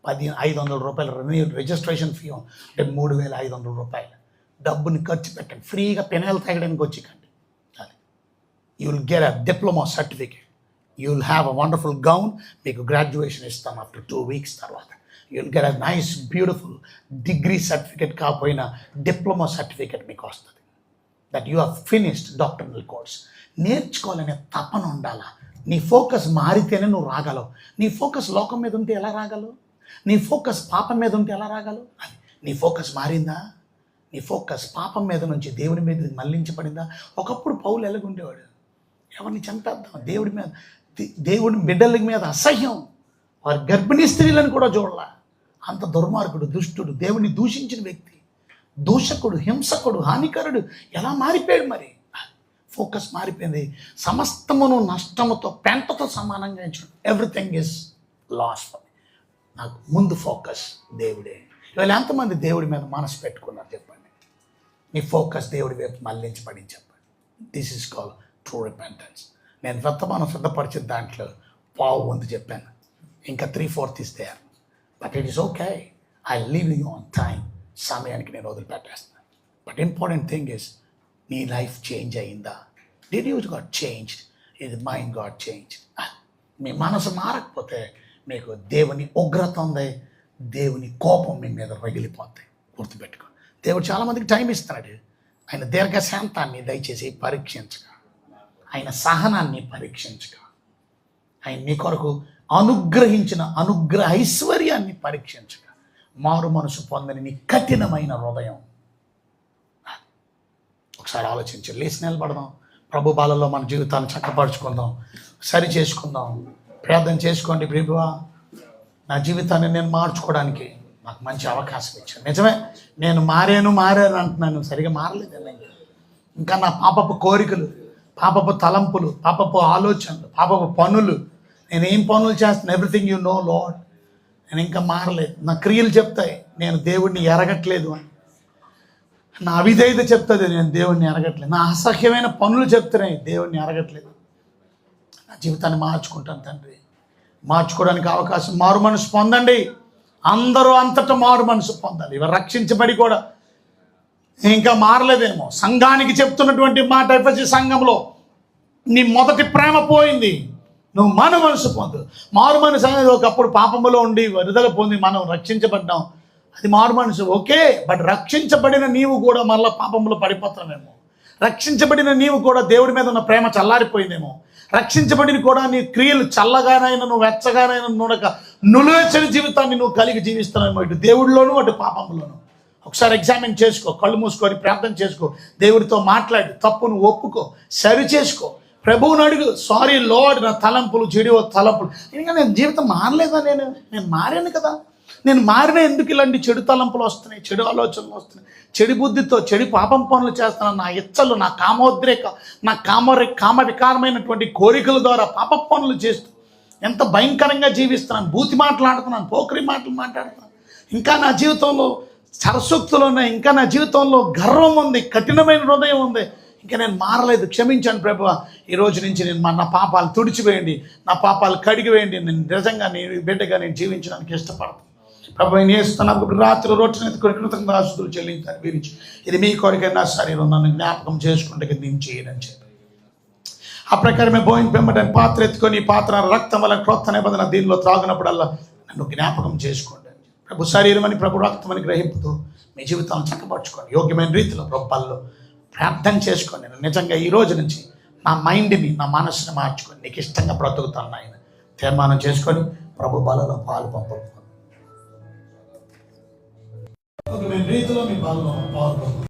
500 రూపాయలు రిజిస్ట్రేషన్ ఫీ ఉంది, అంటే 3,500 రూపాయలు. డబ్బుని ఖర్చు పెట్టండి, ఫ్రీగా పెనాలు తాగడానికి వచ్చి కండి. అది you will get a diploma certificate. You will have a wonderful gown. మీకు గ్రాడ్యుయేషన్ ఇస్తాం ఆఫ్టర్ 2 weeks తర్వాత. You will get a nice beautiful degree certificate కాకపోయినా డిప్లొమా సర్టిఫికేట్ మీకు వస్తుంది. That you are finished doctoral course. నేర్చుకోవాలనే తపన ఉండాలా. నీ ఫోకస్ మారితేనే నువ్వు రాగలవు. నీ ఫోకస్ లోకం మీద ఉంటే ఎలా రాగలవు? నీ ఫోకస్ పాపం మీద ఉంటే ఎలా రాగలవు? అది నీ ఫోకస్ మారిందా? నీ ఫోకస్ పాపం మీద నుంచి దేవుని మీద మళ్లించబడిందా? ఒకప్పుడు పౌలు ఎలాగుండేవాడు? ఎవరిని చంపేద్దాం, దేవుడి మీద, దేవుడి బిడ్డల మీద అసహ్యం, వారి గర్భిణీ స్త్రీలను కూడా చూడాల. అంత దుర్మార్గుడు, దుష్టుడు, దేవుని దూషించిన వ్యక్తి, దూషకుడు, హింసకుడు, హానికరుడు ఎలా మారిపోయాడు? మరి ఫోకస్ మారిపోయింది. సమస్తమును నష్టముతో, పెంటతో సమానంగా ఎంచడం. Everything is loss. నాకు ముందు ఫోకస్ దేవుడే. ఇవాళ ఎంతమంది దేవుడి మీద మనసు పెట్టుకున్నారు చెప్పండి? నీ ఫోకస్ దేవుడి వైపు మళ్ళించబడింది చెప్పండి. This is call true repentance. నేను వర్తమానం సిద్ధపరిచిన దాంట్లో పావు వంతు చెప్పాను, ఇంకా 3/4 is there. But it is okay, I leave you on time. సమయానికి నేను వదిలిపెట్టేస్తాను. బట్ ఇంపార్టెంట్ థింగ్ ఇస్, నీ లైఫ్ చేంజ్ అయిందా? Did you got changed? ఇది మైండ్ గాట్ చేంజ్. మీ మనసు మారకపోతే మీకు దేవుని ఉగ్రత ఉంది, దేవుని కోపం మీ మీద రగిలిపోతాయి. గుర్తుపెట్టుకో, దేవుడు చాలామందికి టైం ఇస్తున్నాడు. ఆయన దీర్ఘశాంతాన్ని దయచేసి పరీక్షించగా, ఆయన సహనాన్ని పరీక్షించగా, ఆయన నీ కొరకు అనుగ్రహించిన అనుగ్రహ ఐశ్వర్యాన్ని పరీక్షించగా, మారు మనసు పొందని నీ కఠినమైన హృదయం. ఒకసారి ఆలోచించి లేచి నిలబడదాం. ప్రభు బాలలో మన జీవితాన్ని చక్కపరుచుకుందాం, సరి చేసుకుందాం. ప్రార్థన చేసుకోండి. ప్రభువా, నా జీవితాన్ని నేను మార్చుకోవడానికి నాకు మంచి అవకాశం ఇచ్చాను. నిజమే, నేను మారాను అంటున్నాను, సరిగా మారలేదు. ఇంకా నా పాపపు కోరికలు, పాపపు తలంపులు, పాపపు ఆలోచనలు, పాపపు పనులు, నేనేం పనులు చేస్తాను, ఎవ్రీథింగ్ యూ నో లార్డ్. నేను ఇంకా మారలేదు. నా క్రియలు చెప్తాయి నేను దేవుడిని ఎరగట్లేదు అని. నా అవిధేయత చెప్తుంది నేను దేవుడిని ఎరగట్లేదు. నా అసహ్యమైన పనులు చెప్తున్నాయి దేవుడిని ఎరగట్లేదు. నా జీవితాన్ని మార్చుకుంటాను తండ్రి. మార్చుకోవడానికి అవకాశం, మారు మనసు పొందండి. అందరూ అంతటా మారు మనసు పొందాలి. ఇవి రక్షించబడి కూడా ఇంకా మారలేదేమో. సంఘానికి చెప్తున్నటువంటి మాట, ఎఫెసీ సంఘంలో నీ మొదటి ప్రేమ పోయింది, నువ్వు మారు మనసు పొందు. మారు మనసు అనేది ఒకప్పుడు పాపములో ఉండి విడుదల పొంది మనం రక్షించబడ్డాం, అది మారు మనసు. ఓకే, బట్ రక్షించబడిన నీవు కూడా మళ్ళీ పాపంలో పడిపోతావేమో. రక్షించబడిన నీవు కూడా దేవుడి మీద ఉన్న ప్రేమ చల్లారిపోయిందేమో. రక్షించబడిన కూడా నీ క్రియలు చల్లగానైనా నువ్వు వెచ్చగానైనా నూనక నులువెచ్చని జీవితాన్ని నువ్వు కలిగి జీవిస్తున్నావేమో, ఇటు దేవుడిలోనూ అటు పాపంలోనూ. ఒకసారి ఎగ్జామిన్ చేసుకో, కళ్ళు మూసుకొని ప్రార్థన చేసుకో, దేవుడితో మాట్లాడి తప్పును ఒప్పుకో, సరి చేసుకో, ప్రభువుని అడుగు. సారీ లార్డ్, నా తలంపులు చెడు తలంపులు. ఇంకా నేను జీవితం మారలేదా? నేను మారాను కదా. నేను మారినా ఎందుకు ఇలాంటి చెడు తలంపులు వస్తున్నాయి, చెడు ఆలోచనలు వస్తున్నాయి, చెడు బుద్ధితో చెడు పాపం పనులు చేస్తున్నాను. నా ఇచ్చలు, నా కామోద్రేక, నా కామ వికారమైనటువంటి కోరికల ద్వారా పాప పనులు చేస్తూ ఎంత భయంకరంగా జీవిస్తున్నాను. బూతి మాట్లాడుతున్నాను, పోకరి మాటలు మాట్లాడుతున్నాను. ఇంకా నా జీవితంలో సరసూక్తులు ఉన్నాయి, ఇంకా నా జీవితంలో గర్వం ఉంది, కఠినమైన హృదయం ఉంది. ఇంకా నేను మారలేదు, క్షమించాను ప్రభువా. ఈ రోజు నుంచి నేను నా పాపాలు తుడిచివేయండి, నా పాపాలు కడిగివేయండి. నేను నిజంగా నీ బిడ్డగా నేను జీవించడానికి ఇష్టపడతాను ప్రభు. నేను వేస్తున్నప్పుడు రాత్రి రోడ్డు కృతజ్ఞతాస్తుతులు చెల్లించాను వీరించి. ఇది మీ కొరకైనా శరీరం నన్ను జ్ఞాపకం చేసుకుంటే నేను చేయనని చెప్పి ఆ ప్రకారమే బోయిన పెంబటని పాత్ర ఎత్తుకొని, పాత్ర రక్తం వల్ల క్రొత్త నిబంధన దీనిలో త్రాగినప్పుడల్లా నన్ను జ్ఞాపకం చేసుకోండి. ప్రభు శరీరం అని, ప్రభు రక్తం అని గ్రహింపుతూ మీ జీవితాలను చక్కపరచుకోండి. యోగ్యమైన రీతిలో ప్రభు పనులు ప్రార్థన చేసుకోండి. నేను నిజంగా ఈ రోజు నుంచి నా మైండ్ని, నా మనసుని మార్చుకొని నీకు ఇష్టంగా బ్రతుకుతాను ఆయన తీర్మానం చేసుకొని ప్రభు బలలో పాలు పంపుతాను. రీతిలో మీ బలలో పాల్గొంటాం.